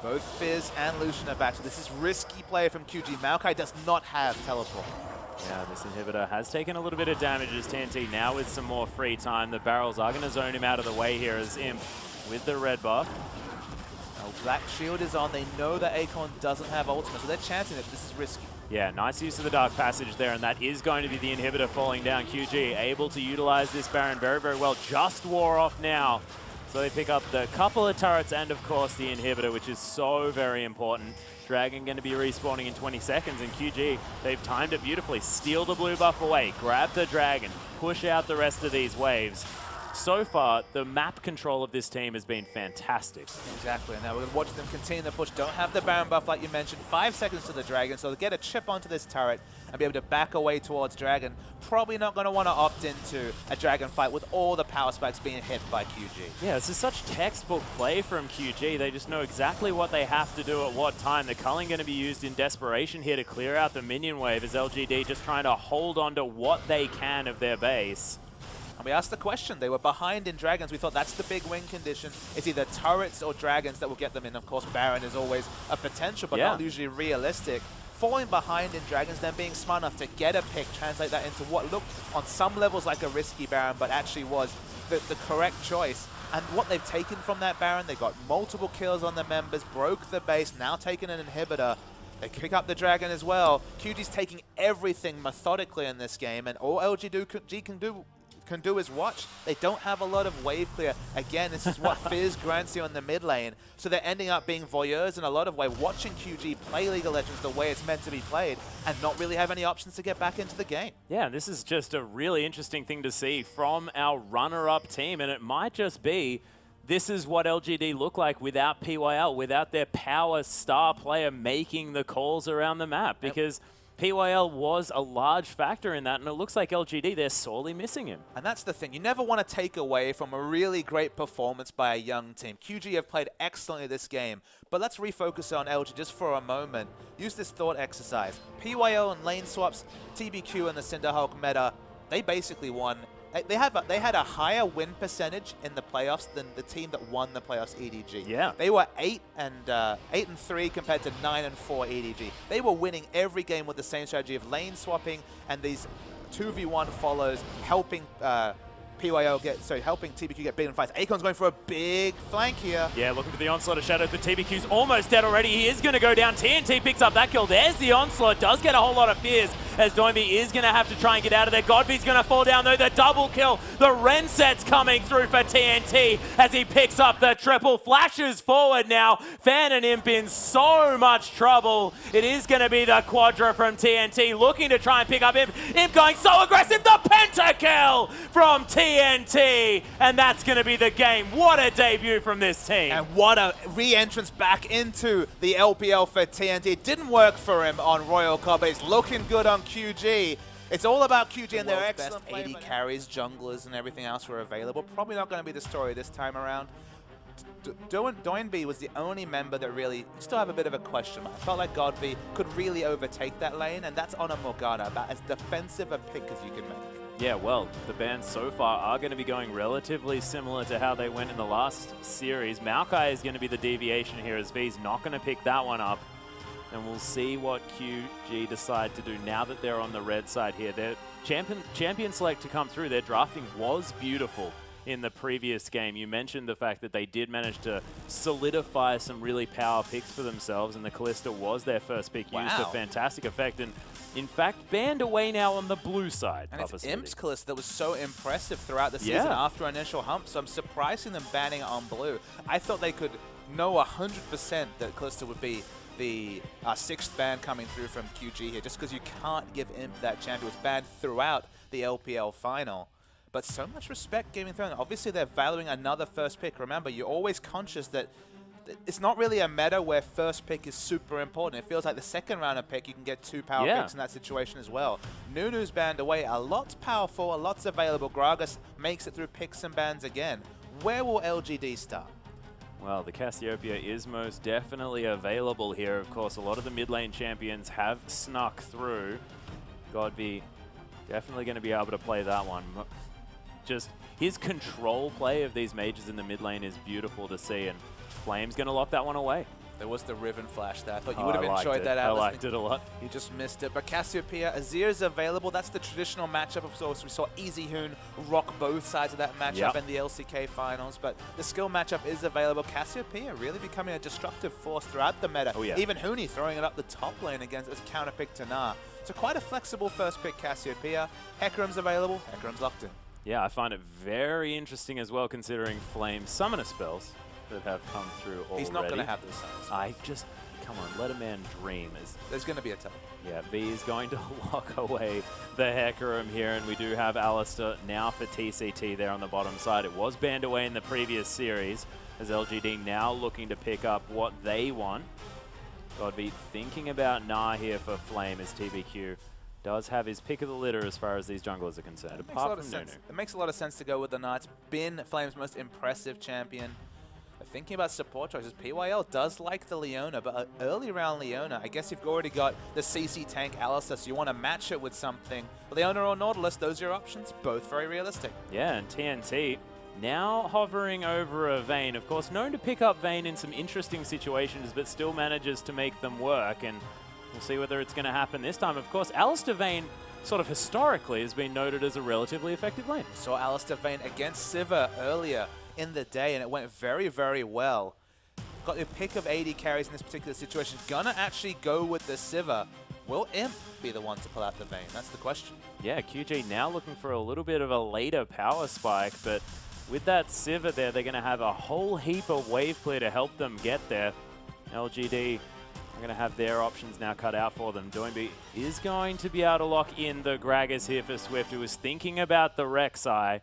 Both Fizz and Lucian are back, so this is risky play from QG. Maokai does not have teleport. Yeah, this inhibitor has taken a little bit of damage as TNT now with some more free time. The barrels are going to zone him out of the way here as Imp with the red buff. Now, Black Shield is on. They know that Acorn doesn't have ultimate, so they're chancing it. This is risky. Yeah, nice use of the Dark Passage there, and that is going to be the inhibitor falling down. QG able to utilize this Baron very, very well. Just wore off now So they pick up the couple of turrets and, of course, the inhibitor, which is so very important. Dragon going to be respawning in 20 seconds, and QG, they've timed it beautifully. Steal the blue buff away, grab the Dragon, push out the rest of these waves. So far, the map control of this team has been fantastic. Exactly, and now we're going to watch them continue the push. Don't have the Baron buff like you mentioned. 5 seconds to the Dragon, so they'll get a chip onto this turret and be able to back away towards Dragon. Probably not going to want to opt into a Dragon fight with all the power spikes being hit by QG. Yeah, this is such textbook play from QG. They just know exactly what they have to do at what time. The culling going to be used in desperation here to clear out the minion wave as LGD just trying to hold on to what they can of their base. And we asked the question, they were behind in Dragons. We thought that's the big win condition. It's either turrets or Dragons that will get them in. Of course, Baron is always a potential, but not usually realistic. Falling behind in Dragons, then being smart enough to get a pick, translate that into what looked on some levels like a risky Baron, but actually was the correct choice. And what they've taken from that Baron, they got multiple kills on the members, broke the base, now taking an inhibitor. They pick up the Dragon as well. QG's taking everything methodically in this game, and all LGD can do is watch. They don't have a lot of wave clear. Again, this is what Fizz grants you on the mid lane. So they're ending up being voyeurs in a lot of ways, watching QG play League of Legends the way it's meant to be played and not really have any options to get back into the game. Yeah, this is just a really interesting thing to see from our runner-up team, and it might just be this is what LGD look like without PYL, without their power star player making the calls around the map, because PYL was a large factor in that, and it looks like LGD, they're sorely missing him. And that's the thing. You never want to take away from a really great performance by a young team. QG have played excellently this game, but let's refocus on LG just for a moment. Use this thought exercise. PYL and lane swaps, TBQ and the Cinderhulk meta, they basically won. They had a higher win percentage in the playoffs than the team that won the playoffs, EDG. Yeah. They were 8 and 3 compared to 9 and 4 EDG. They were winning every game with the same strategy of lane swapping and these 2v1 follows, helping helping TBQ get big in fights. Akon's going for a big flank here. Yeah, looking for the onslaught of Shadow. The TBQ's almost dead already. He is going to go down. TNT picks up that kill. There's the onslaught. Does get a whole lot of fears as Doinb is going to have to try and get out of there. Godby's going to fall down though. The double kill. The Renset's coming through for TNT as he picks up the triple. Flashes forward now. Fan and Imp in so much trouble. It is going to be the Quadra from TNT looking to try and pick up Imp. Imp going so aggressive. The pentakill from TNT. And that's going to be the game. What a debut from this team. And what a re-entrance back into the LPL for TNT. It didn't work for him on Royal Club. It's looking good on QG. It's all about QG and their excellent best 80 carries, junglers, and everything else were available. Probably not going to be the story this time around. Doinb was the only member that really still have a bit of a question mark. I felt like Godby could really overtake that lane, and that's on a Morgana, about as defensive a pick as you can make. Yeah, well, the bans so far are going to be going relatively similar to how they went in the last series. Maokai is going to be the deviation here as V's not going to pick that one up. And we'll see what QG decide to do now that they're on the red side here. Their champion select to come through, their drafting was beautiful in the previous game. You mentioned the fact that they did manage to solidify some really power picks for themselves, and the Kalista was their first pick, used to fantastic effect, and in fact banned away now on the blue side. And it's Imp's Kalista that was so impressive throughout the season after initial hump, so I'm surprised seeing them banning it on blue. I thought they could know 100% that Kalista would be the 6th ban coming through from QG here, just because you can't give Imp that champion. It was banned throughout the LPL final. But so much respect giving thrown. Obviously, they're valuing another first pick. Remember, you're always conscious that it's not really a meta where first pick is super important. It feels like the second round of pick, you can get 2 power picks in that situation as well. Nunu's banned away. A lot's powerful, a lot's available. Gragas makes it through picks and bans again. Where will LGD start? Well, the Cassiopeia is most definitely available here. Of course, a lot of the mid lane champions have snuck through. Godby definitely going to be able to play that one. Just his control play of these mages in the mid lane is beautiful to see, and Flame's going to lock that one away. There was the Riven flash there. I thought you would have enjoyed that. I liked it a lot. You just missed it. But Cassiopeia, Azir's available. That's the traditional matchup. Of course, we saw EasyHoon rock both sides of that matchup in the LCK finals. But the skill matchup is available. Cassiopeia really becoming a destructive force throughout the meta. Even Hooney throwing it up the top lane against as a counter pick to Nah. So quite a flexible first pick Cassiopeia. Hecarim's available. Hecarim's locked in. Yeah, I find it very interesting as well, considering Flame summoner spells that have come through already. He's not going to have the summoners. I just, come on, let a man dream. There's going to be a tell. Yeah, V is going to lock away the Hecarim here, and we do have Alistair now for TCT there on the bottom side. It was banned away in the previous series, as LGD now looking to pick up what they want. Got to be thinking about Nah here for Flame, as TBQ does have his pick of the litter as far as these junglers are concerned, apart from Nunu. It makes a lot of sense to go with the Knights. Been Flame's most impressive champion. But thinking about support choices, PYL does like the Leona, but early round Leona, I guess you've already got the CC tank Alistair, so you want to match it with something. Leona or Nautilus, those are your options. Both very realistic. Yeah, and TNT now hovering over a Vayne. Of course, known to pick up Vayne in some interesting situations, but still manages to make them work. And we'll see whether it's going to happen this time. Of course, Alistair Vayne sort of historically has been noted as a relatively effective lane. Saw Alistair Vayne against Sivir earlier in the day, and it went very, very well. Got your pick of AD carries in this particular situation. Gonna actually go with the Sivir. Will Imp be the one to pull out the Vayne? That's the question. Yeah, QG now looking for a little bit of a later power spike, but with that Sivir there, they're going to have a whole heap of wave clear to help them get there. LGD are going to have their options now cut out for them. Doinb is going to be able to lock in the Gragas here for Swift, who was thinking about the Rek'Sai.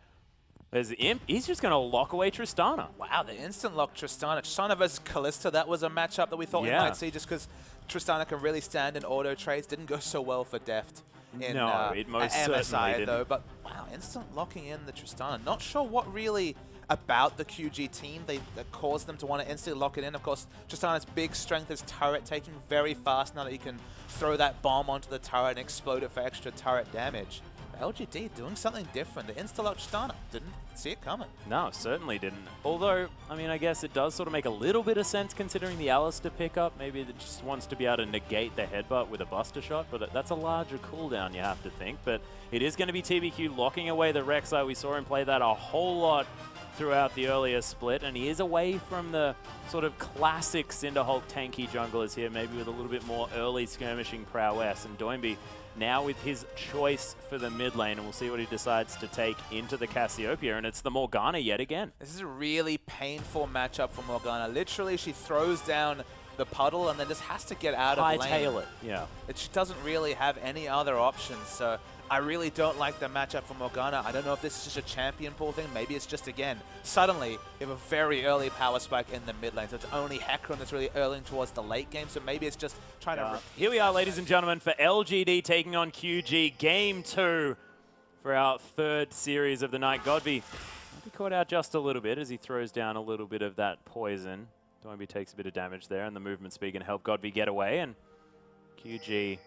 There's Imp, he's just going to lock away Tristana. Wow, the instant lock Tristana. Tristana versus Kalista, that was a matchup that we thought we might see just because Tristana can really stand in auto trades. Didn't go so well for Deft in it most MSI certainly though. But wow, instant locking in the Tristana. Not sure what really about the QG team that caused them to want to instantly lock it in. Of course, Tristana's big strength is turret taking very fast now that you can throw that bomb onto the turret and explode it for extra turret damage. LGD doing something different. The insta-lock Tristana, didn't see it coming. No, certainly didn't. Although, I mean, I guess it does sort of make a little bit of sense considering the Alistair pickup. Maybe it just wants to be able to negate the headbutt with a buster shot, but that's a larger cooldown, you have to think. But it is going to be TBQ locking away the Rek'Sai. We saw him play that a whole lot throughout the earlier split, and he is away from the sort of classic Cinderhulk tanky junglers here, maybe with a little bit more early skirmishing prowess. And Doinb now with his choice for the mid lane, and we'll see what he decides to take into the Cassiopeia, and it's the Morgana yet again. This is a really painful matchup for Morgana. Literally, she throws down the puddle and then just has to get out of lane. Hightail it, yeah. She doesn't really have any other options, so I really don't like the matchup for Morgana. I don't know if this is just a champion pool thing. Maybe it's just, again, suddenly you have a very early power spike in the mid lane, so it's only Hecarim that's really early towards the late game, so maybe it's just trying to... Here we are, ladies and gentlemen, for LGD taking on QG, Game 2 for our third series of the night. Godby caught out just a little bit as he throws down a little bit of that poison. Doinb takes a bit of damage there, and the movement speed can help Godby get away, and QG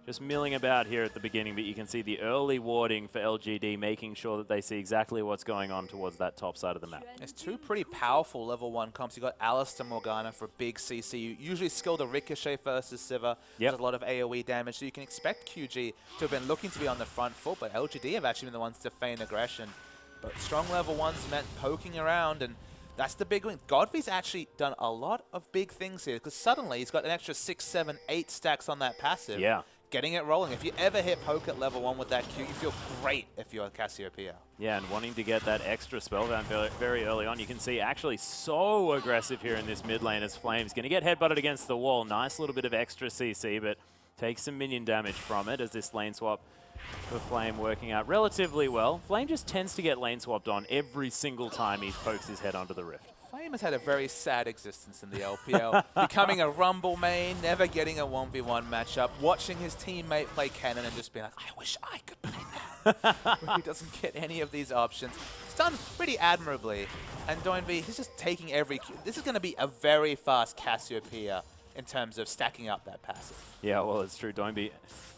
just milling about here at the beginning, but you can see the early warding for LGD, making sure that they see exactly what's going on towards that top side of the map. It's two pretty powerful level 1 comps. You've got Alistair Morgana for a big CC. You usually skill the Ricochet versus Sivir. There's a lot of AoE damage, so you can expect QG to have been looking to be on the front foot, but LGD have actually been the ones to feign aggression. But strong level 1s meant poking around, and that's the big win. Godfrey's actually done a lot of big things here, because suddenly he's got an extra 6, 7, 8 stacks on that passive. Yeah. Getting it rolling. If you ever hit poke at level 1 with that Q, you feel great if you're Cassiopeia. Yeah, and wanting to get that extra spell down very early on. You can see actually so aggressive here in this mid lane as Flame's going to get headbutted against the wall. Nice little bit of extra CC, but takes some minion damage from it as this lane swap for Flame working out relatively well. Flame just tends to get lane swapped on every single time he pokes his head onto the rift. Flame has had a very sad existence in the LPL, becoming a Rumble main, never getting a 1v1 matchup, watching his teammate play Cannon and just being like, I wish I could play that. He doesn't get any of these options. It's done pretty admirably, and Doinb, he's just taking every... This is going to be a very fast Cassiopeia in terms of stacking up that passive. Yeah, well, it's true. Doinb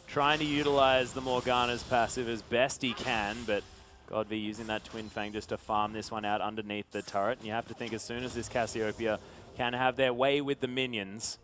trying to utilize the Morgana's passive as best he can, but Godby using that Twin Fang just to farm this one out underneath the turret. And you have to think as soon as this Cassiopeia can have their way with the minions,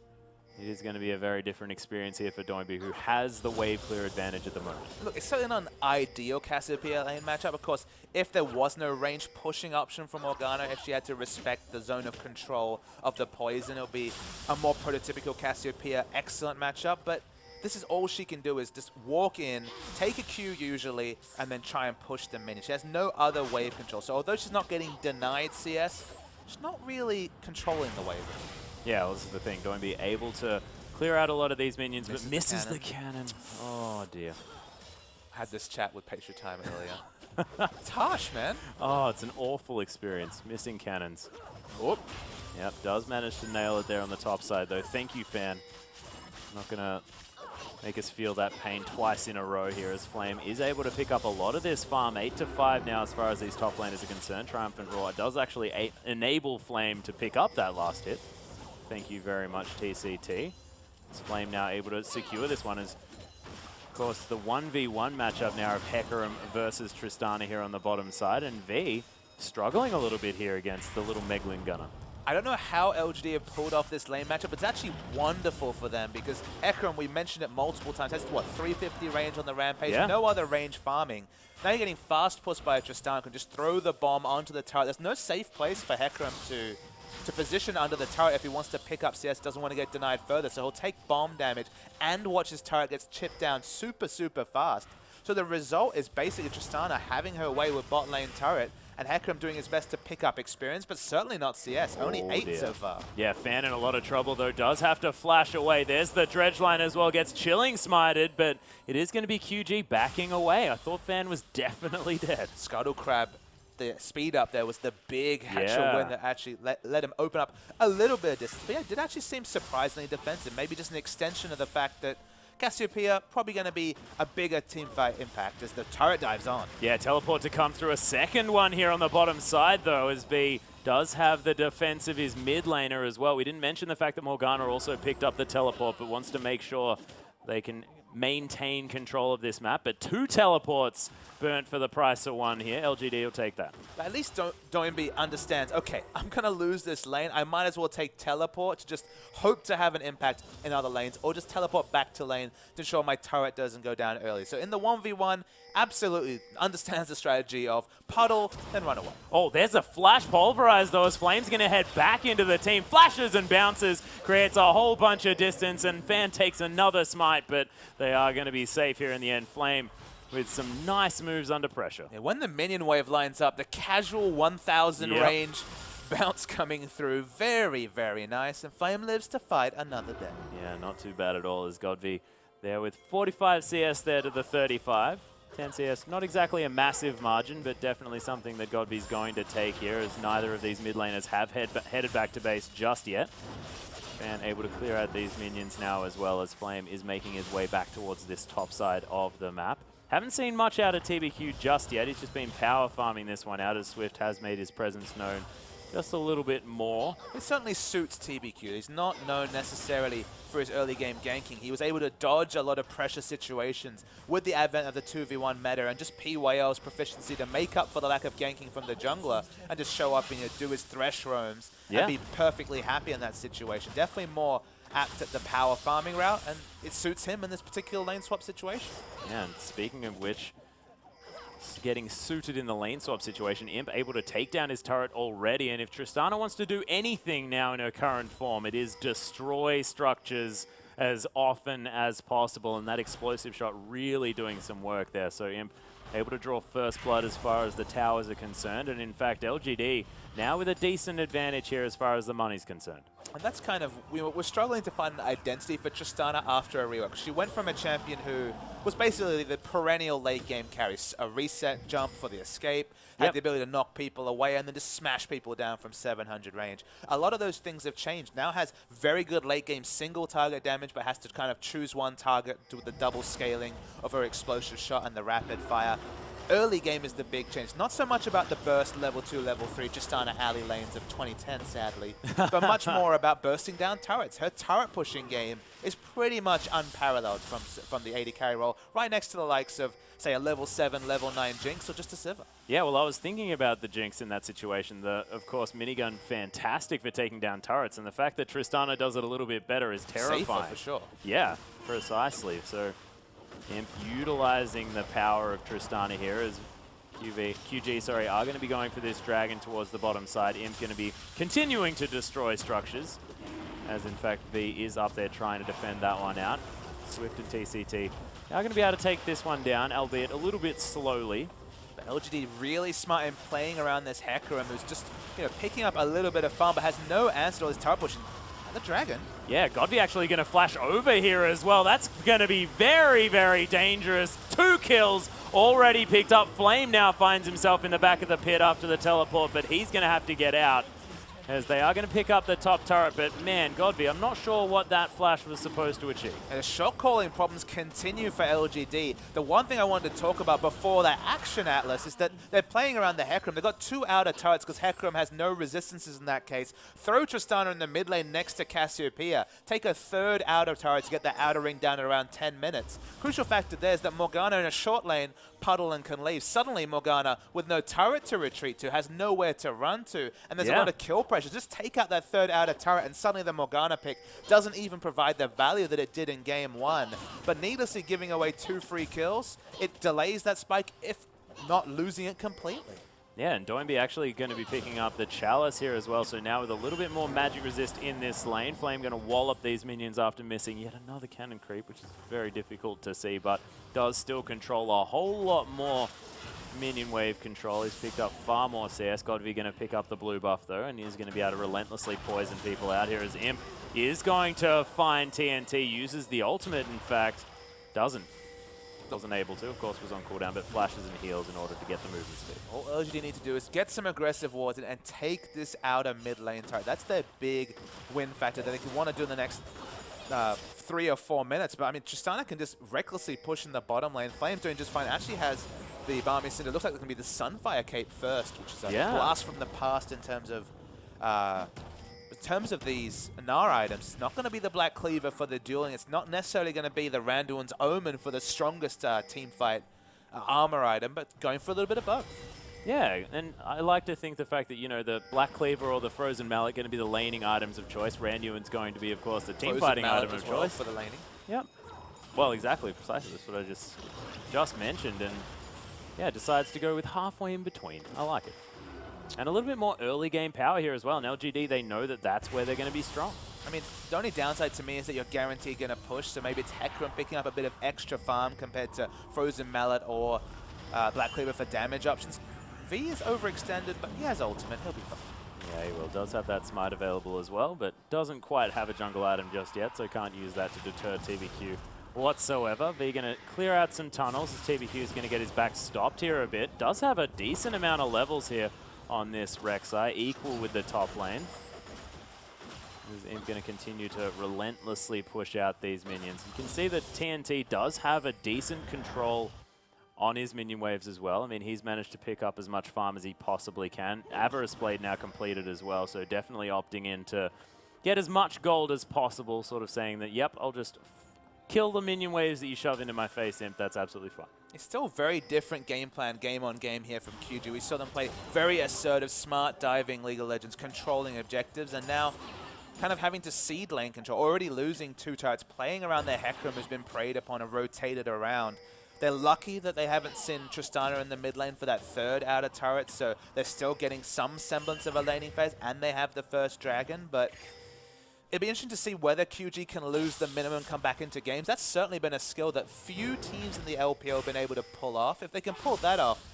it is going to be a very different experience here for Doinb, who has the wave clear advantage at the moment. Look, it's certainly not an ideal Cassiopeia lane matchup. Of course, if there was no range pushing option from Morgana, if she had to respect the zone of control of the poison, it would be a more prototypical Cassiopeia excellent matchup. But this is all she can do is just walk in, take a Q usually, and then try and push the minion. She has no other wave control. So although she's not getting denied CS, she's not really controlling the wave. Yeah, well, this is the thing. Doinb able to clear out a lot of these minions, but misses the cannon. Oh, dear. I had this chat with Patient Time earlier. It's harsh, man. Oh, it's an awful experience. Missing cannons. Whoop. Yep, does manage to nail it there on the top side, though. Thank you, fan. Not going to make us feel that pain twice in a row here, as Flame is able to pick up a lot of this farm. 8 to 5 now as far as these top laners are concerned. Triumphant Roar does actually enable Flame to pick up that last hit. Thank you very much, TCT. Is Flame now able to secure this one? As, of course, the 1v1 matchup now of Hecarim versus Tristana here on the bottom side, and V struggling a little bit here against the little Meglin Gunner. I don't know how LGD have pulled off this lane matchup. It's actually wonderful for them because Hecarim, we mentioned it multiple times, has what, 350 range on the Rampage, no other range farming. Now you're getting fast pushed by Tristana, can just throw the bomb onto the turret. There's no safe place for Hecarim to position under the turret if he wants to pick up CS, doesn't want to get denied further. So he'll take bomb damage and watch his turret gets chipped down super, super fast. So the result is basically Tristana having her way with bot lane turret, and Hecarim doing his best to pick up experience, but certainly not CS. Only 8 so far. Yeah, Fan in a lot of trouble, though. Does have to flash away. There's the dredge line as well. Gets chilling smited, but it is going to be QG backing away. I thought Fan was definitely dead. Scuttle Crab, the speed up there was the big actual win that actually let him open up a little bit of distance. But yeah, it did actually seem surprisingly defensive. Maybe just an extension of the fact that Cassiopeia probably going to be a bigger teamfight impact as the turret dives on. Yeah, teleport to come through. A second one here on the bottom side, though, as B does have the defense of his mid laner as well. We didn't mention the fact that Morgana also picked up the teleport, but wants to make sure they can maintain control of this map. But 2 teleports burnt for the price of 1 here. LGD will take that. But at least Doinb understands, okay, I'm going to lose this lane. I might as well take teleport to just hope to have an impact in other lanes, or just teleport back to lane to ensure my turret doesn't go down early. So in the 1v1, absolutely understands the strategy of puddle, then run away. Oh, there's a flash pulverize, though, as Flame's going to head back into the team. Flashes and bounces, creates a whole bunch of distance, and Fan takes another smite, but they are going to be safe here in the end. Flame with some nice moves under pressure. Yeah, when the minion wave lines up, the casual 1000 range bounce coming through. Very, very nice. And Flame lives to fight another day. Yeah, not too bad at all, as Godv there with 45 CS there to the 35. 10 CS, not exactly a massive margin, but definitely something that Godv's going to take here, as neither of these mid laners have headed back to base just yet. Fan able to clear out these minions now, as well as Flame is making his way back towards this top side of the map. Haven't seen much out of TBQ just yet. He's just been power farming this one out, as Swift has made his presence known just a little bit more. It certainly suits TBQ. He's not known necessarily for his early game ganking. He was able to dodge a lot of pressure situations with the advent of the 2v1 meta, and just PYL's proficiency to make up for the lack of ganking from the jungler and just show up and do his thresh roams and be perfectly happy in that situation. Definitely more apt at the power farming route, and it suits him in this particular lane swap situation. Yeah, and speaking of which, getting suited in the lane swap situation, Imp able to take down his turret already, and if Tristana wants to do anything now in her current form, it is destroy structures as often as possible, and that explosive shot really doing some work there. So Imp able to draw first blood as far as the towers are concerned, and in fact LGD now with a decent advantage here as far as the money's concerned. And that's kind of, we're struggling to find an identity for Tristana after a rework. She went from a champion who was basically the perennial late game carry, a reset jump for the escape, had the ability to knock people away and then just smash people down from 700 range. A lot of those things have changed. Now has very good late game single target damage, but has to kind of choose one target with the double scaling of her explosive shot and the rapid fire. Early game is the big change. Not so much about the burst level 2, level 3, Tristana alley lanes of 2010, sadly, but much more about bursting down turrets. Her turret pushing game is pretty much unparalleled from the AD carry role, right next to the likes of, say, a level 7, level 9 Jinx or just a Sivir. Yeah, well, I was thinking about the Jinx in that situation. Of course, minigun fantastic for taking down turrets, and the fact that Tristana does it a little bit better is terrifying. Safer, for sure. Yeah, precisely. So Imp utilizing the power of Tristana here as QG are going to be going for this dragon towards the bottom side. Imp going to be continuing to destroy structures, as in fact V is up there trying to defend that one out. Swift and TCT are going to be able to take this one down, albeit a little bit slowly. But LGD really smart in playing around this Hecarim, who's just picking up a little bit of fun, but has no answer to all this turret pushing. The Dragon. Yeah, Godby actually going to flash over here as well. That's going to be very, very dangerous. 2 kills already picked up. Flame now finds himself in the back of the pit after the teleport, but he's going to have to get out as they are going to pick up the top turret. But man, Godby, I'm not sure what that flash was supposed to achieve. And the shot calling problems continue for LGD. The one thing I wanted to talk about before that action atlas is that they're playing around the Hecarim. They've got 2 outer turrets because Hecarim has no resistances in that case. Throw Tristana in the mid lane next to Cassiopeia. Take a 3rd outer turret to get the outer ring down in around 10 minutes. Crucial factor there is that Morgana in a short lane puddle and can leave. Suddenly Morgana, with no turret to retreat to, has nowhere to run to, and there's a lot of kill pressure. Just take out that 3rd outer turret and suddenly the Morgana pick doesn't even provide the value that it did in game 1. But needlessly giving away 2 free kills, it delays that spike, if not losing it completely. Yeah, and Doinb actually going to be picking up the Chalice here as well, so now with a little bit more magic resist in this lane, Flame going to wall up these minions after missing yet another cannon creep, which is very difficult to see, but does still control a whole lot more minion wave control. He's picked up far more CS. Godby going to pick up the blue buff though, and he's going to be able to relentlessly poison people out here as Imp is going to find TNT, uses the ultimate in fact, wasn't able to, of course was on cooldown, but flashes and heals in order to get the movement speed. All LGD need to do is get some aggressive wards and take this outer mid lane turret. That's their big win factor that they can want to do in the next 3 or 4 minutes. But I mean, Tristana can just recklessly push in the bottom lane. Flame's doing just fine. Actually has the Balmy Cinder. Looks like it's going to be the Sunfire Cape first, which is a blast from the past in terms of these Gnar items. It's not going to be the Black Cleaver for the dueling. It's not necessarily going to be the Randuin's Omen for the strongest team fight armor item, but going for a little bit of both. Yeah, and I like to think the fact that, the Black Cleaver or the Frozen Mallet going to be the laning items of choice. Randuin's going to be, of course, the team fighting item of choice. For the laning. Yep. Well, exactly, precisely. That's what I just mentioned, and yeah, decides to go with halfway in between. I like it. And a little bit more early game power here as well. In LGD, they know that that's where they're going to be strong. I mean, the only downside to me is that you're guaranteed going to push, so maybe it's Hecarim picking up a bit of extra farm compared to Frozen Mallet or Black Cleaver for damage options. V is overextended, but he has ultimate. He'll be fine. Yeah, he will. Does have that smite available as well, but doesn't quite have a jungle item just yet, so can't use that to deter TBQ whatsoever. V going to clear out some tunnels as TBQ is going to get his back stopped here a bit. Does have a decent amount of levels here on this Rek'Sai, equal with the top lane. Is Imp going to continue to relentlessly push out these minions. You can see that TNT does have a decent control on his minion waves as well. I mean, he's managed to pick up as much farm as he possibly can. Avarice Blade now completed as well, so definitely opting in to get as much gold as possible, sort of saying that, yep, I'll just kill the minion waves that you shove into my face, Imp. That's absolutely fine. It's still very different game plan, game on game here from QG. We saw them play very assertive, smart diving League of Legends, controlling objectives, and now kind of having to seed lane control, already losing 2 turrets, playing around their Hecarim who's been preyed upon and rotated around. They're lucky that they haven't seen Tristana in the mid lane for that 3rd outer turret, so they're still getting some semblance of a laning phase, and they have the first dragon, but it'd be interesting to see whether QG can lose the minimum and come back into games. That's certainly been a skill that few teams in the LPL have been able to pull off. If they can pull that off,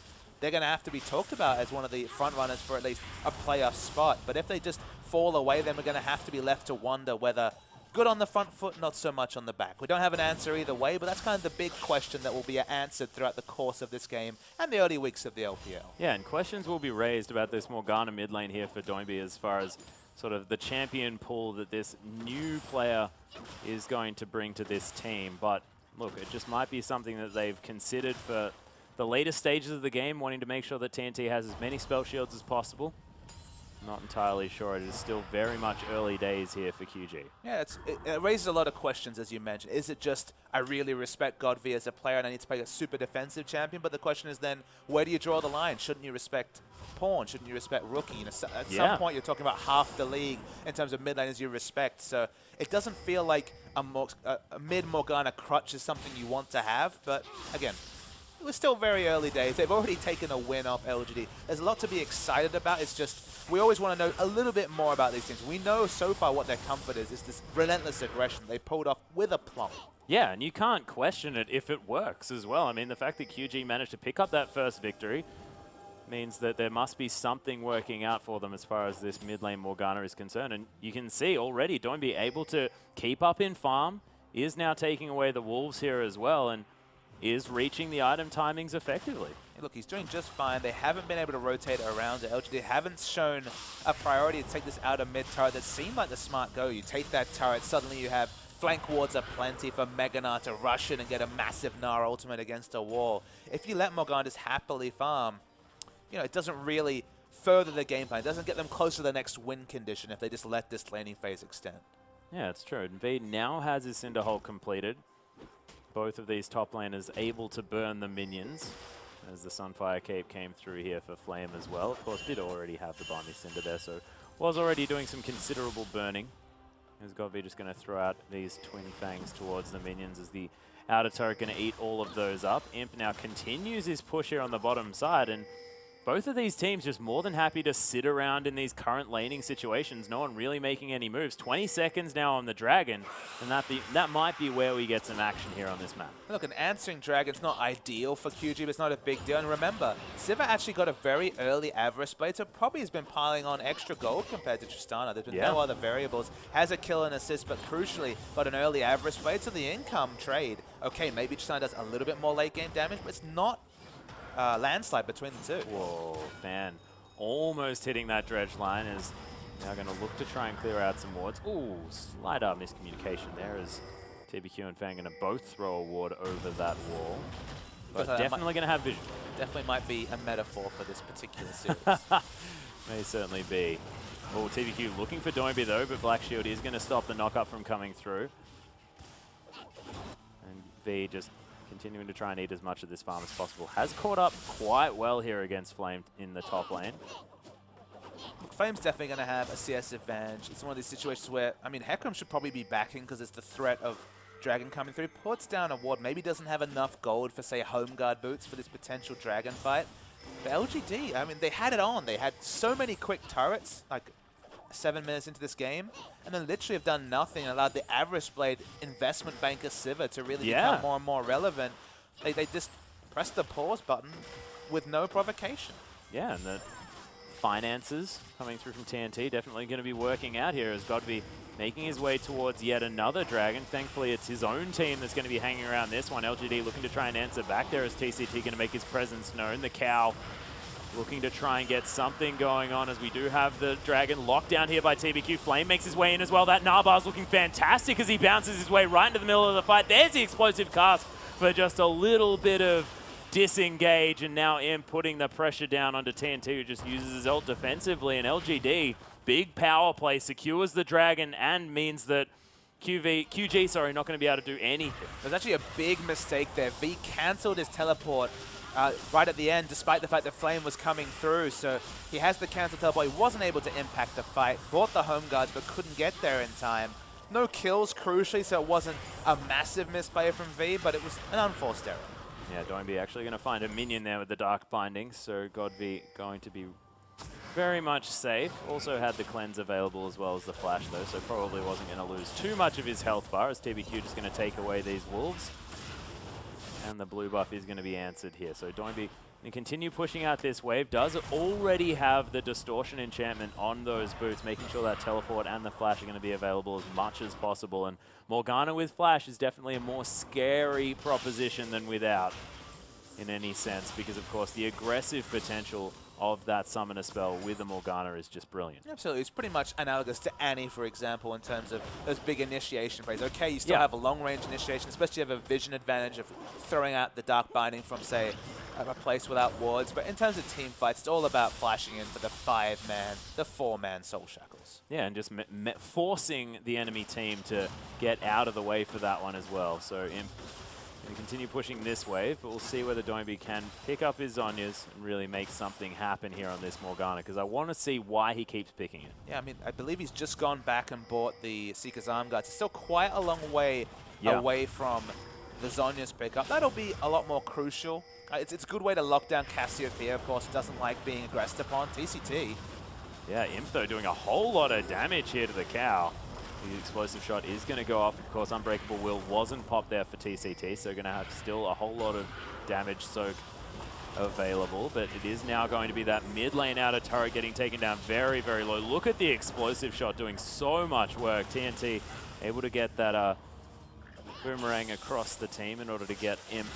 they're going to have to be talked about as one of the front runners for at least a playoff spot. But if they just fall away, then we're going to have to be left to wonder whether good on the front foot, not so much on the back. We don't have an answer either way, but that's kind of the big question that will be answered throughout the course of this game and the early weeks of the LPL. Yeah, and questions will be raised about this Morgana mid lane here for Doinb as far as sort of the champion pool that this new player is going to bring to this team. But look, it just might be something that they've considered for the later stages of the game, wanting to make sure that TNT has as many spell shields as possible. Not entirely sure. It is still very much early days here for QG. Yeah, it raises a lot of questions, as you mentioned. Is it just, I really respect Godby as a player and I need to play a super defensive champion? But the question is then, where do you draw the line? Shouldn't you respect Pawn? Shouldn't you respect Rookie? At some point, you're talking about half the league in terms of mid laners you respect. So it doesn't feel like a mid-Morgana crutch is something you want to have. But again, it was still very early days. They've already taken a win off LGD. There's a lot to be excited about. It's just we always want to know a little bit more about these teams. We know so far what their comfort is this relentless aggression they pulled off with aplomb. Yeah, and you can't question it if it works as well. I mean, the fact that QG managed to pick up that first victory means that there must be something working out for them as far as this mid lane Morgana is concerned. And you can see already Doinb able to keep up in farm, is now taking away the wolves here as well, and is reaching the item timings effectively. Hey, look, he's doing just fine. They haven't been able to rotate around it. LGD haven't shown a priority to take this outer mid turret that seemed like the smart go. You take that turret, suddenly you have flank wards are plenty for Mega Gnar to rush in and get a massive Gnar ultimate against a wall. If you let Morgana just happily farm, you know, it doesn't really further the game plan. It doesn't get them closer to the next win condition if they just let this laning phase extend. Yeah, it's true. And V now has his Cinderhole completed. Both of these top laners able to burn the minions as the Sunfire Cape came through here for Flame as well. Of course, did already have the Barney Cinder there, so was already doing some considerable burning. Is Godby just going to throw out these Twin Fangs towards the minions as the outer turret going to eat all of those up. Imp now continues his push here on the bottom side, and both of these teams just more than happy to sit around in these current laning situations. No one really making any moves. 20 seconds now on the Dragon, and that might be where we get some action here on this map. Look, an answering Dragon's not ideal for QG, but it's not a big deal. And remember, Sivir actually got a very early Avarice Blade, so probably has been piling on extra gold compared to Tristana. There's been no other variables. Has a kill and assist, but crucially got an early Avarice Blade, so the income trade. Okay, maybe Tristana does a little bit more late game damage, but it's not landslide between the two. Whoa, Fan almost hitting that dredge line is now going to look to try and clear out some wards. Ooh, slight up miscommunication there as TBQ and Fang going to both throw a ward over that wall. But definitely going to have vision. Definitely might be a metaphor for this particular series. May certainly be. Oh, TBQ looking for Doinb though, but Black Shield is going to stop the knock-up from coming through. And V just continuing to try and eat as much of this farm as possible. Has caught up quite well here against Flame in the top lane. Flame's definitely going to have a CS advantage. It's one of these situations where, I mean, Hecarim should probably be backing because it's the threat of Dragon coming through. Puts down a ward, maybe doesn't have enough gold for, say, home guard boots for this potential Dragon fight. But LGD, I mean, they had it on. They had so many quick turrets, like 7 minutes into this game, and then literally have done nothing and allowed the Avarice Blade investment banker Sivir to really become more and more relevant. They just pressed the pause button with no provocation. Yeah, and the finances coming through from TNT definitely going to be working out here as Godby making his way towards yet another Dragon. Thankfully, it's his own team that's going to be hanging around this one. LGD looking to try and answer back there as TCT going to make his presence known. The Cow looking to try and get something going on as we do have the Dragon locked down here by TBQ. Flame makes his way in as well. That Narbar's looking fantastic as he bounces his way right into the middle of the fight. There's the explosive cast for just a little bit of disengage, and now Imp putting the pressure down onto TNT, who just uses his ult defensively, and LGD, big power play, secures the Dragon and means that QG, not going to be able to do anything. There's actually a big mistake there. V cancelled his teleport right at the end, despite the fact that Flame was coming through. So he has the cancel teleport. He wasn't able to impact the fight. Brought the home guards, but couldn't get there in time. No kills, crucially, so it wasn't a massive misplay from V, but it was an unforced error. Yeah, Doinb actually going to find a minion there with the Dark Bindings, so Godby going to be very much safe. Also had the cleanse available as well as the flash though, so probably wasn't going to lose too much of his health bar as TBQ just going to take away these wolves. And the blue buff is going to be answered here. So Doinb going to continue pushing out this wave. Does already have the distortion enchantment on those boots, making sure that teleport and the flash are going to be available as much as possible. And Morgana with flash is definitely a more scary proposition than without in any sense, because of course the aggressive potential of that summoner spell with the Morgana is just brilliant. Absolutely. It's pretty much analogous to Annie, for example, in terms of those big initiation plays. Okay, you still have a long-range initiation, especially if you have a vision advantage of throwing out the Dark Binding from, say, a place without wards. But in terms of team fights, it's all about flashing in for the 5-man, the 4-man Soul Shackles. Yeah, and just forcing the enemy team to get out of the way for that one as well. So Imp going to continue pushing this wave, but we'll see whether Doinb can pick up his Zhonya's and really make something happen here on this Morgana, because I want to see why he keeps picking it. Yeah, I mean, I believe he's just gone back and bought the Seeker's Arm Guards. It's still quite a long way away from the Zhonya's pickup. That'll be a lot more crucial. It's a good way to lock down Cassiopeia, of course. Doesn't like being aggressed upon. TCT Yeah, Imp though doing a whole lot of damage here to the Qiao. The explosive shot is going to go off. Of course, Unbreakable Will wasn't popped there for TCT, so going to have still a whole lot of damage soak available, but it is now going to be that mid lane outer turret getting taken down very, very low. Look at the explosive shot doing so much work. TNT able to get that boomerang across the team in order to get Imp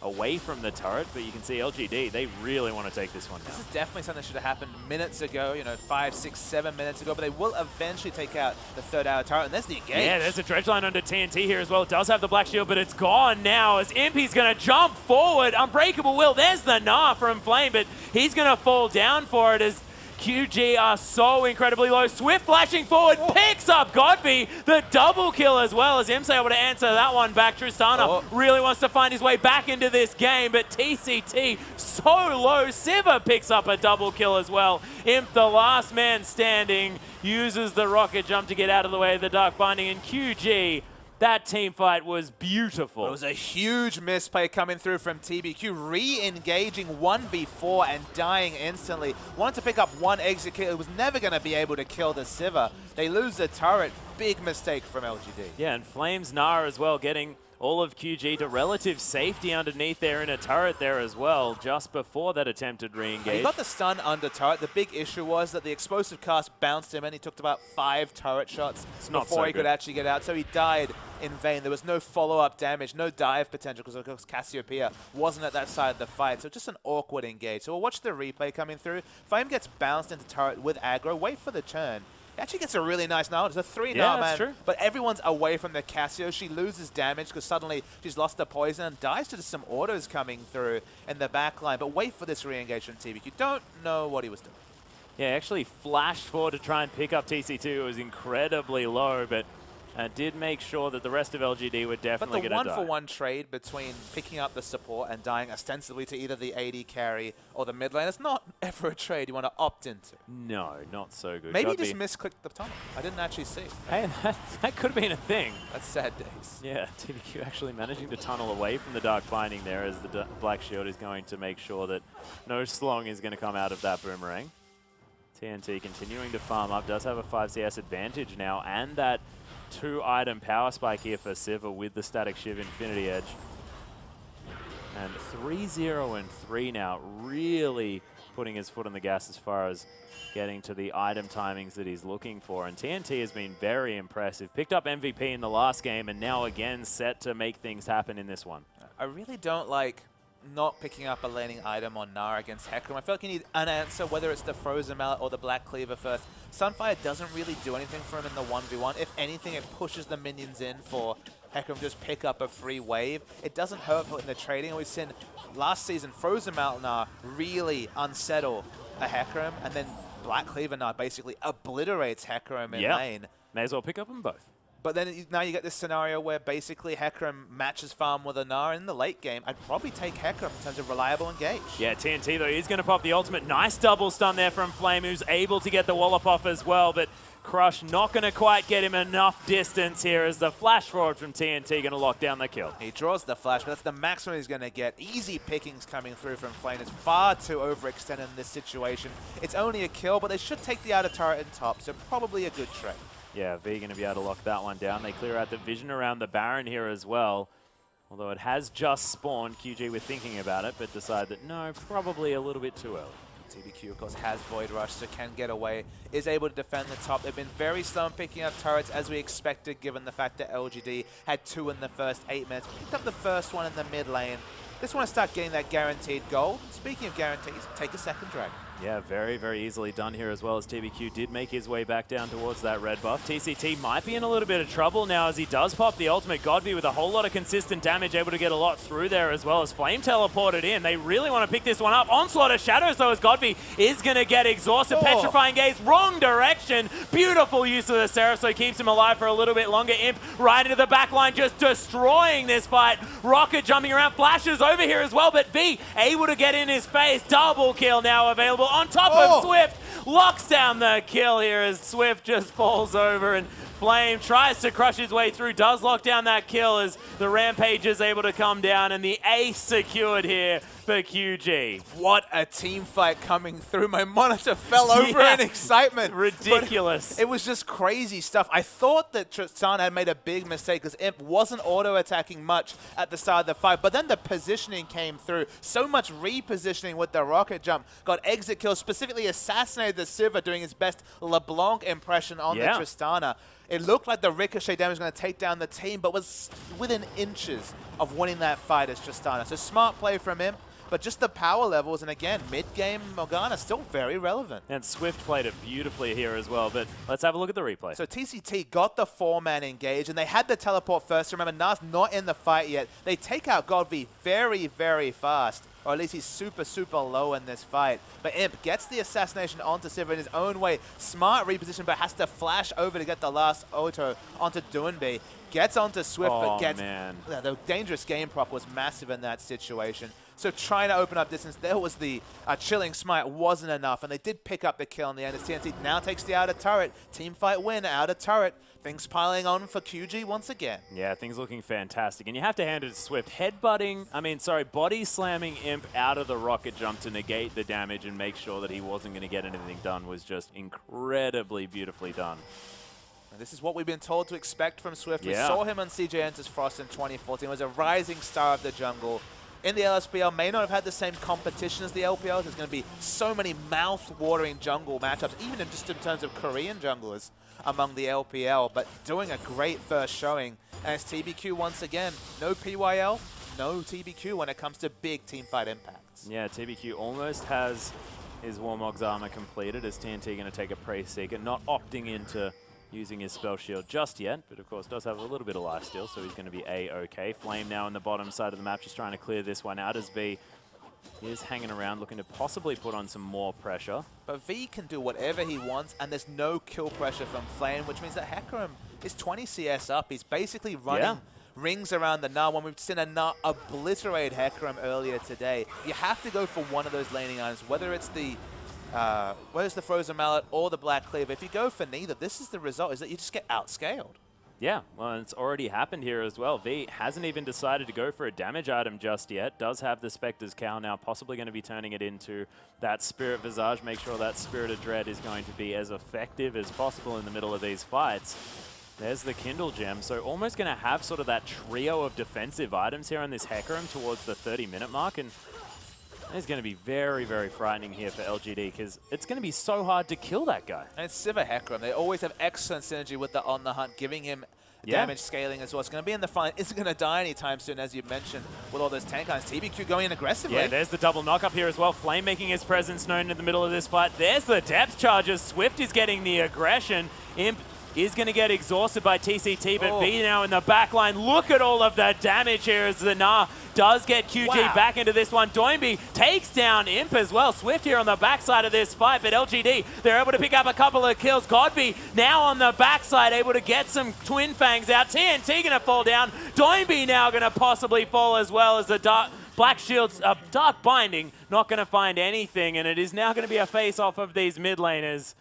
away from the turret, but you can see LGD, they really want to take this one down. This is definitely something that should have happened minutes ago, you know, 5, 6, 7 minutes ago, but they will eventually take out the third outer turret, and there's the engage. Yeah, there's a dredge line under TNT here as well. It does have the black shield, but it's gone now as Impy's going to jump forward. Unbreakable Will, there's the Gnar from Flame, but he's going to fall down for it as QG are so incredibly low. Swift flashing forward, picks up Godby, the double kill as well, as Im's able to answer that one back. Tristana really wants to find his way back into this game, but TCT so low. Sivir picks up a double kill as well. Imp, the last man standing, uses the rocket jump to get out of the way of the Dark Binding, and QG, that team fight was beautiful. It was a huge misplay coming through from TBQ, re-engaging 1v4 and dying instantly. Wanted to pick up one execute. It was never going to be able to kill the Sivir. They lose the turret. Big mistake from LGD. Yeah, and Flames Gnar as well, getting all of QG to relative safety underneath there in a turret there as well, just before that attempted re-engage. He got the stun under turret. The big issue was that the explosive cast bounced him and he took about 5 turret shots before he could actually get out. So he died in vain. There was no follow-up damage, no dive potential, because of course Cassiopeia wasn't at that side of the fight. So just an awkward engage. So we'll watch the replay coming through. Flame gets bounced into turret with aggro. Wait for the turn. He actually gets a really nice Gnar. It's a 3 Gnar, man. True. But everyone's away from the Cassio. She loses damage because suddenly she's lost the poison and dies to some autos coming through in the back line. But wait for this re-engage from TBQ. Don't know what he was doing. Yeah, actually flashed forward to try and pick up TC2. It was incredibly low, but did make sure that the rest of LGD were definitely going to die. But the one-for-one trade between picking up the support and dying ostensibly to either the AD carry or the mid lane, it's not ever a trade you want to opt into. No, not so good. Maybe he just misclicked the tunnel. I didn't actually see. Hey, that could have been a thing. That's sad days. Yeah, TBQ actually managing to tunnel away from the Dark Binding there as the Black Shield is going to make sure that no slong is going to come out of that boomerang. TNT continuing to farm up, does have a 5 CS advantage now, and that 2-item power spike here for Sivir with the Static Shiv Infinity Edge. And 3-0 and 3 now, really putting his foot on the gas as far as getting to the item timings that he's looking for. And TNT has been very impressive. Picked up MVP in the last game and now again set to make things happen in this one. I really don't like not picking up a laning item on Gnar against Hecarim. I feel like you need an answer, whether it's the Frozen Mallet or the Black Cleaver first. Sunfire doesn't really do anything for him in the 1v1. If anything, it pushes the minions in for Hecarim to just pick up a free wave. It doesn't hurt in the trading. We've seen last season Frozen Mallet Gnar really unsettle a Hecarim, and then Black Cleaver Gnar basically obliterates Hecarim in lane. May as well pick up them both. But then now you get this scenario where basically Hecarim matches farm with a Gnar in the late game. I'd probably take Hecarim in terms of reliable engage. Yeah, TNT though, he's going to pop the ultimate. Nice double stun there from Flame, who's able to get the wallop off as well, but Crush not going to quite get him enough distance here as the flash forward from TNT going to lock down the kill. He draws the flash, but that's the maximum he's going to get. Easy pickings coming through from Flame. It's far too overextended in this situation. It's only a kill, but they should take the outer turret and top, so probably a good trade. Yeah, V going to be able to lock that one down. They clear out the vision around the Baron here as well. Although it has just spawned, QG were thinking about it, but decide that no, probably a little bit too early. TBQ, of course, has Void Rush, so can get away, is able to defend the top. They've been very slow in picking up turrets, as we expected, given the fact that LGD had 2 in the first 8 minutes. Picked up the first one in the mid lane. Just want to start getting that guaranteed gold. Speaking of guarantees, take a second dragon. Yeah, very, very easily done here as well, as TBQ did make his way back down towards that red buff. TCT might be in a little bit of trouble now as he does pop the ultimate. Godby with a whole lot of consistent damage, able to get a lot through there as well as Flame teleported in. They really want to pick this one up. Onslaught of Shadows though, as Godby is going to get exhausted. Petrifying Gaze, wrong direction. Beautiful use of the Seraph, so keeps him alive for a little bit longer. Imp right into the back line, just destroying this fight. Rocket jumping around, flashes over here as well, but V able to get in his face. Double kill now available. On top of Swift, locks down the kill here as Swift just falls over and Flame tries to crush his way through, does lock down that kill as the Rampage is able to come down and the ace secured here for QG. What a team fight coming through. My monitor fell over in excitement. Ridiculous. But it was just crazy stuff. I thought that Tristana had made a big mistake because Imp wasn't auto-attacking much at the start of the fight, but then the positioning came through. So much repositioning with the rocket jump. Got exit kills, specifically assassinated the Sivir, doing his best LeBlanc impression on the Tristana. It looked like the ricochet damage was going to take down the team, but was within inches of winning that fight as Tristana. So smart play from him, but just the power levels, and again, mid-game Morgana still very relevant. And Swift played it beautifully here as well, but let's have a look at the replay. So TCT got the 4-man engage, and they had the teleport first. Remember, Nas not in the fight yet. They take out GodV very, very fast. Or at least he's super, super low in this fight. But Imp gets the assassination onto Sivir in his own way. Smart reposition, but has to flash over to get the last auto onto Doinb. Gets onto Swift, but gets... The dangerous game prop was massive in that situation. So trying to open up distance, there was the chilling smite, wasn't enough. And they did pick up the kill in the end as TNT now takes the outer turret. Team fight win, outer turret. Things piling on for QG once again. Yeah, things looking fantastic. And you have to hand it to Swift. Body slamming Imp out of the rocket jump to negate the damage and make sure that he wasn't going to get anything done was just incredibly beautifully done. And this is what we've been told to expect from Swift. We saw him on CJ Enters Frost in 2014. He was a rising star of the jungle. In the LSPL, may not have had the same competition as the LPL. There's going to be so many mouth-watering jungle matchups, even just in terms of Korean junglers among the LPL, but doing a great first showing. And it's TBQ once again. No PYL, no TBQ when it comes to big teamfight impacts. Yeah, TBQ almost has his Warmog's armor completed as TNT going to take a Praise Seeker, not opting into using his spell shield just yet, but of course does have a little bit of life still, so he's going to be A-okay. Flame now on the bottom side of the map, just trying to clear this one out as V is hanging around, looking to possibly put on some more pressure. But V can do whatever he wants, and there's no kill pressure from Flame, which means that Hecarim is 20 CS up. He's basically running rings around the Na. When we've seen a Na obliterate Hecarim earlier today, you have to go for one of those laning items, whether it's the Frozen Mallet or the Black Cleaver. If you go for neither, this is the result, is that you just get outscaled. Yeah, well, it's already happened here as well. V hasn't even decided to go for a damage item just yet. Does have the Spectre's Cowl now, possibly going to be turning it into that Spirit Visage. Make sure that Spirit of Dread is going to be as effective as possible in the middle of these fights. There's the Kindle Gem, so almost going to have sort of that trio of defensive items here on this Hecarim towards the 30-minute mark. And it's going to be very, very frightening here for LGD because it's going to be so hard to kill that guy. And it's Sivir Hecarim. They always have excellent synergy with the On the Hunt, giving him damage scaling as well. It's going to be in the front. Isn't going to die anytime soon, as you mentioned, with all those tank lines. TBQ going in aggressively. Yeah, there's the double knock up here as well. Flame making his presence known in the middle of this fight. There's the depth charges. Swift is getting the aggression. Imp is going to get exhausted by TCT, but V now in the back line. Look at all of that damage here as the Na does get QG back into this one. Doinb takes down Imp as well. Swift here on the backside of this fight, but LGD, they're able to pick up a couple of kills. GodV now on the backside, able to get some Twin Fangs out. TNT going to fall down. Doinb now going to possibly fall as well as the Black Shield's Dark Binding not going to find anything, and it is now going to be a face-off of these mid laners.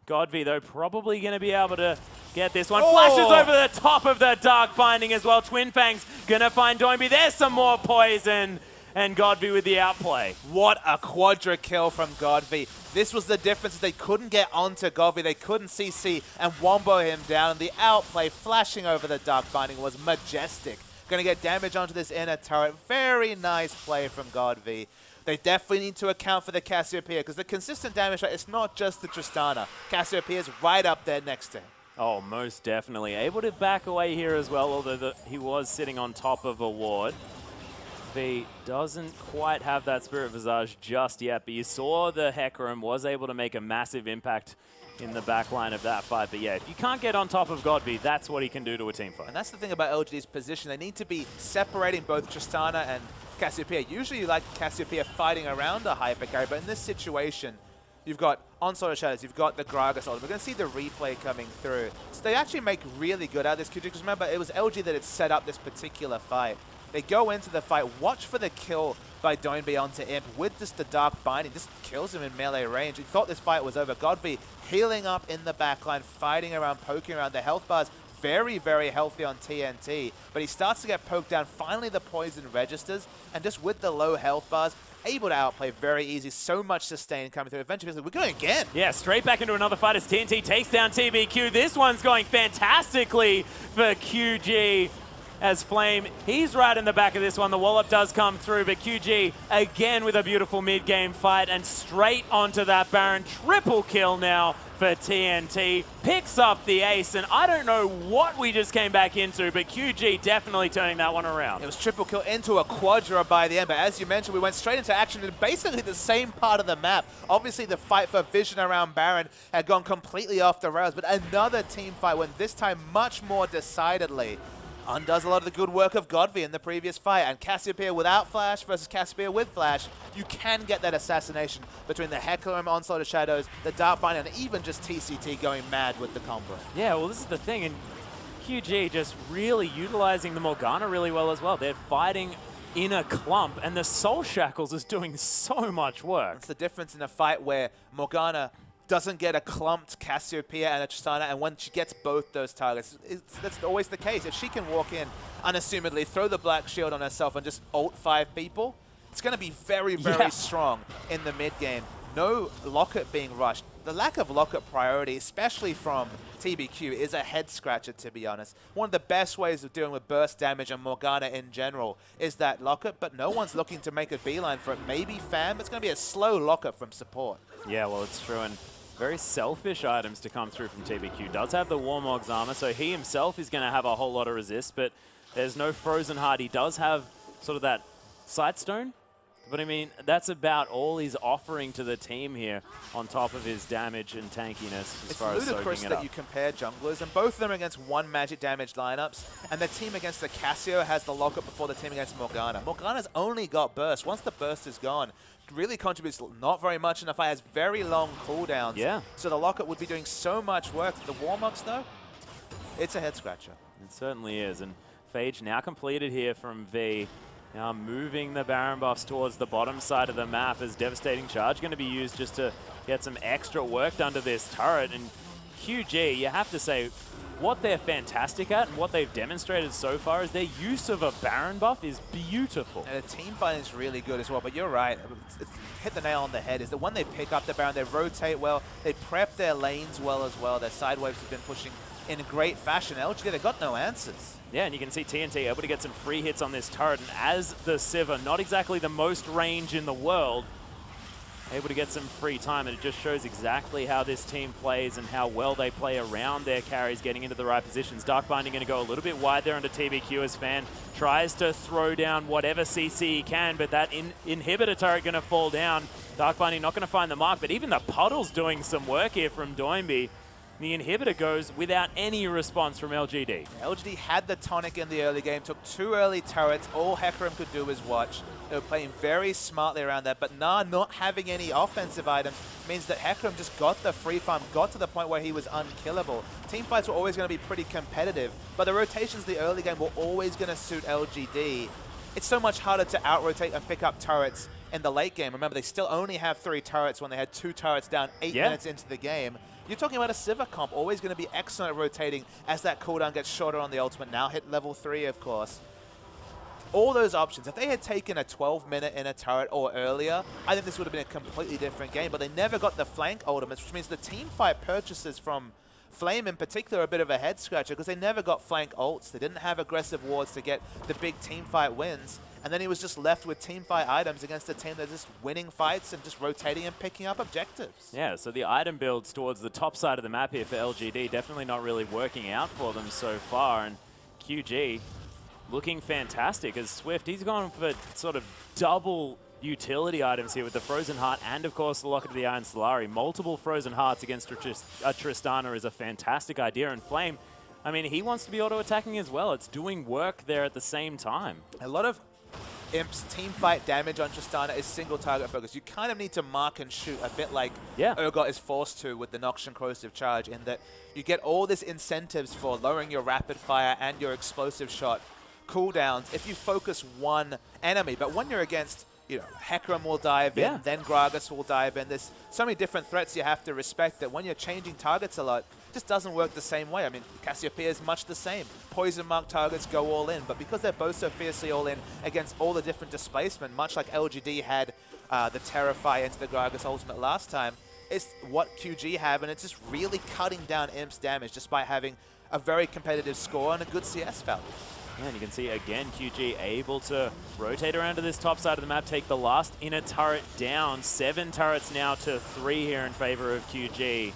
GodV, though, probably going to be able to get this one. Flashes over the top of the Dark Binding as well. Twin Fangs going to find Doinb. There's some more poison. And GodV with the outplay. What a quadra kill from GodV. This was the difference. They couldn't get onto GodV. They couldn't CC and wombo him down. And the outplay flashing over the Dark Binding was majestic. Going to get damage onto this inner turret. Very nice play from GodV. They definitely need to account for the Cassiopeia because the consistent damage rate, it's not just the Tristana. Cassiopeia is right up there next to him. Oh, most definitely. Able to back away here as well, although he was sitting on top of a ward. V doesn't quite have that Spirit Visage just yet, but you saw the Hecarim was able to make a massive impact in the back line of that fight. But yeah, if you can't get on top of GodV, that's what he can do to a team fight. And that's the thing about LGD's position. They need to be separating both Tristana and Cassiopeia. Usually you like Cassiopeia fighting around a hyper carry, but in this situation, you've got Onslaught of Shadows, you've got the Gragas ult. We're going to see the replay coming through. So they actually make really good out of this, because remember, it was LG that had set up this particular fight. They go into the fight, watch for the kill by Doinb onto Imp with just the Dark Binding, just kills him in melee range. He thought this fight was over. GodV healing up in the backline, fighting around, poking around. The health bars very, very healthy on TNT, but he starts to get poked down. Finally, the poison registers, and just with the low health bars, able to outplay very easy. So much sustain coming through. Eventually, we're going again. Yeah, straight back into another fight as TNT takes down TBQ. This one's going fantastically for QG. As Flame, he's right in the back of this one. The wallop does come through, but QG again with a beautiful mid-game fight and straight onto that Baron. Triple kill now for TNT. Picks up the ace, and I don't know what we just came back into, but QG definitely turning that one around. It was triple kill into a quadra by the end, but as you mentioned, we went straight into action in basically the same part of the map. Obviously, the fight for vision around Baron had gone completely off the rails, but another team fight went this time much more decidedly. Undoes a lot of the good work of Godby in the previous fight, and Cassiopeia without Flash versus Cassiopeia with Flash, you can get that assassination between the Heckler and Onslaught of Shadows, the Dark Bind, and even just TCT going mad with the combo. Yeah, well, this is the thing, and QG just really utilizing the Morgana really well as well. They're fighting in a clump, and the Soul Shackles is doing so much work. It's the difference in a fight where Morgana doesn't get a clumped Cassiopeia and a Tristana, and when she gets both those targets, that's always the case. If she can walk in unassumedly, throw the Black Shield on herself and just ult 5 people, it's going to be very, very strong in the mid game. No Locket being rushed. The lack of Locket priority, especially from TBQ, is a head scratcher, to be honest. One of the best ways of dealing with burst damage and Morgana in general is that Locket, but no one's looking to make a beeline for it. Maybe Fam, it's going to be a slow Locket from support. Yeah, well, it's true, and very selfish items to come through from TBQ. Does have the Warmog's armor, so he himself is going to have a whole lot of resist, but there's no Frozen Heart. He does have sort of that Sightstone, but I mean, that's about all he's offering to the team here on top of his damage and tankiness as far as soaking it up. It's ludicrous that you compare junglers, and both of them are against one magic damage lineups, and the team against the Cassio has the Locket before the team against Morgana. Morgana's only got burst. Once the burst is gone, really contributes not very much in the fight, has very long cooldowns. Yeah. So the Locket would be doing so much work. The Warmogs, though, it's a head scratcher. It certainly is. And Phage now completed here from V. Now moving the Baron buffs towards the bottom side of the map as Devastating Charge going to be used just to get some extra work done to this turret. And QG, you have to say, what they're fantastic at and what they've demonstrated so far is their use of a Baron buff is beautiful. And the team fight is really good as well, but you're right. It's hit the nail on the head is that when they pick up the Baron, they rotate well, they prep their lanes well as well. Their side waves have been pushing in great fashion. LGD, they've got no answers. Yeah, and you can see TNT able to get some free hits on this turret, and as the Sivir, not exactly the most range in the world, able to get some free time, and it just shows exactly how this team plays and how well they play around their carries, getting into the right positions. Dark Binding going to go a little bit wide there under TBQ as Fan tries to throw down whatever CC he can, but that inhibitor turret going to fall down. Dark Binding not going to find the mark, but even the puddle's doing some work here from Doinb. The inhibitor goes without any response from LGD. LGD had the tonic in the early game, took 2 early turrets. All Hecarim could do was watch. They were playing very smartly around that, but not having any offensive items means that Hecarim just got the free farm, got to the point where he was unkillable. Team fights were always going to be pretty competitive, but the rotations in the early game were always going to suit LGD. It's so much harder to out-rotate and pick up turrets in the late game. Remember, they still only have 3 turrets when they had 2 turrets down 8 minutes into the game. You're talking about a Sivir comp, always going to be excellent at rotating as that cooldown gets shorter on the ultimate. Now hit level 3, of course. All those options. If they had taken a 12-minute in a turret or earlier, I think this would have been a completely different game, but they never got the flank ultimates, which means the team fight purchases from Flame in particular are a bit of a head scratcher because they never got flank ults. They didn't have aggressive wards to get the big team fight wins. And then he was just left with team fight items against a team that's just winning fights and just rotating and picking up objectives. Yeah, so the item builds towards the top side of the map here for LGD definitely not really working out for them so far. And QG looking fantastic as Swift. He's gone for sort of double utility items here with the Frozen Heart and, of course, the Locket of the Iron Solari. Multiple Frozen Hearts against a Tristana is a fantastic idea. And Flame, I mean, he wants to be auto-attacking as well. It's doing work there at the same time. A lot of Imp's team fight damage on Tristana is single target focus. You kind of need to mark and shoot a bit like Urgot is forced to with the Noxian Corrosive Charge, in that you get all these incentives for lowering your rapid fire and your explosive shot cooldowns if you focus one enemy. But when you're against, you know, Hecarim will dive in, then Gragas will dive in. There's so many different threats you have to respect that when you're changing targets a lot, just doesn't work the same way. I mean, Cassiopeia is much the same. Poison mark targets go all in, but because they're both so fiercely all in against all the different displacement, much like LGD had the Terrify into the Gragas ultimate last time, it's what QG have, and it's just really cutting down Imp's damage just by having a very competitive score and a good CS value. Yeah, and you can see again QG able to rotate around to this top side of the map, take the last inner turret down. 7 turrets now to 3 here in favor of QG.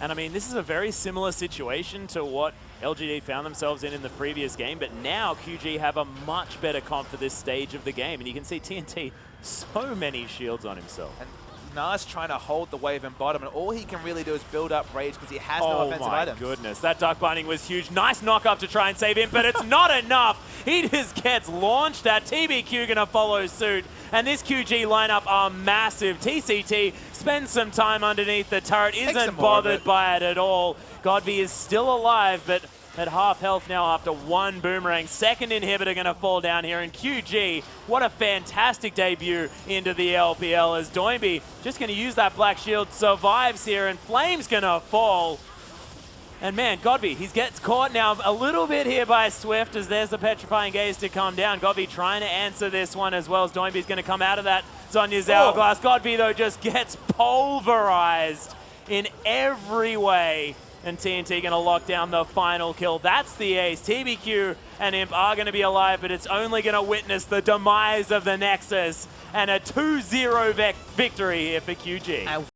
And I mean, this is a very similar situation to what LGD found themselves in the previous game, but now QG have a much better comp for this stage of the game. And you can see TNT, so many shields on himself. And Nas trying to hold the wave in bottom, and all he can really do is build up rage because he has no offensive items. Oh my goodness, that duck binding was huge. Nice knock up to try and save him, but it's not enough. He just gets launched at. TBQ gonna follow suit, and this QG lineup are massive. TCT spends some time underneath the turret, isn't bothered by it at all. Godby is still alive, but at half health now after 1 boomerang. Second inhibitor going to fall down here, and QG, what a fantastic debut into the LPL as Doinb just going to use that black shield, survives here, and Flame's going to fall. And man, Godby, he gets caught now a little bit here by Swift as there's the petrifying gaze to come down. Godby trying to answer this one as well as Doinb's going to come out of that Zhonya's hourglass. Godby though just gets pulverized in every way. And TNT going to lock down the final kill. That's the ace. TBQ and Imp are going to be alive, but it's only going to witness the demise of the Nexus and a 2-0 victory here for QG.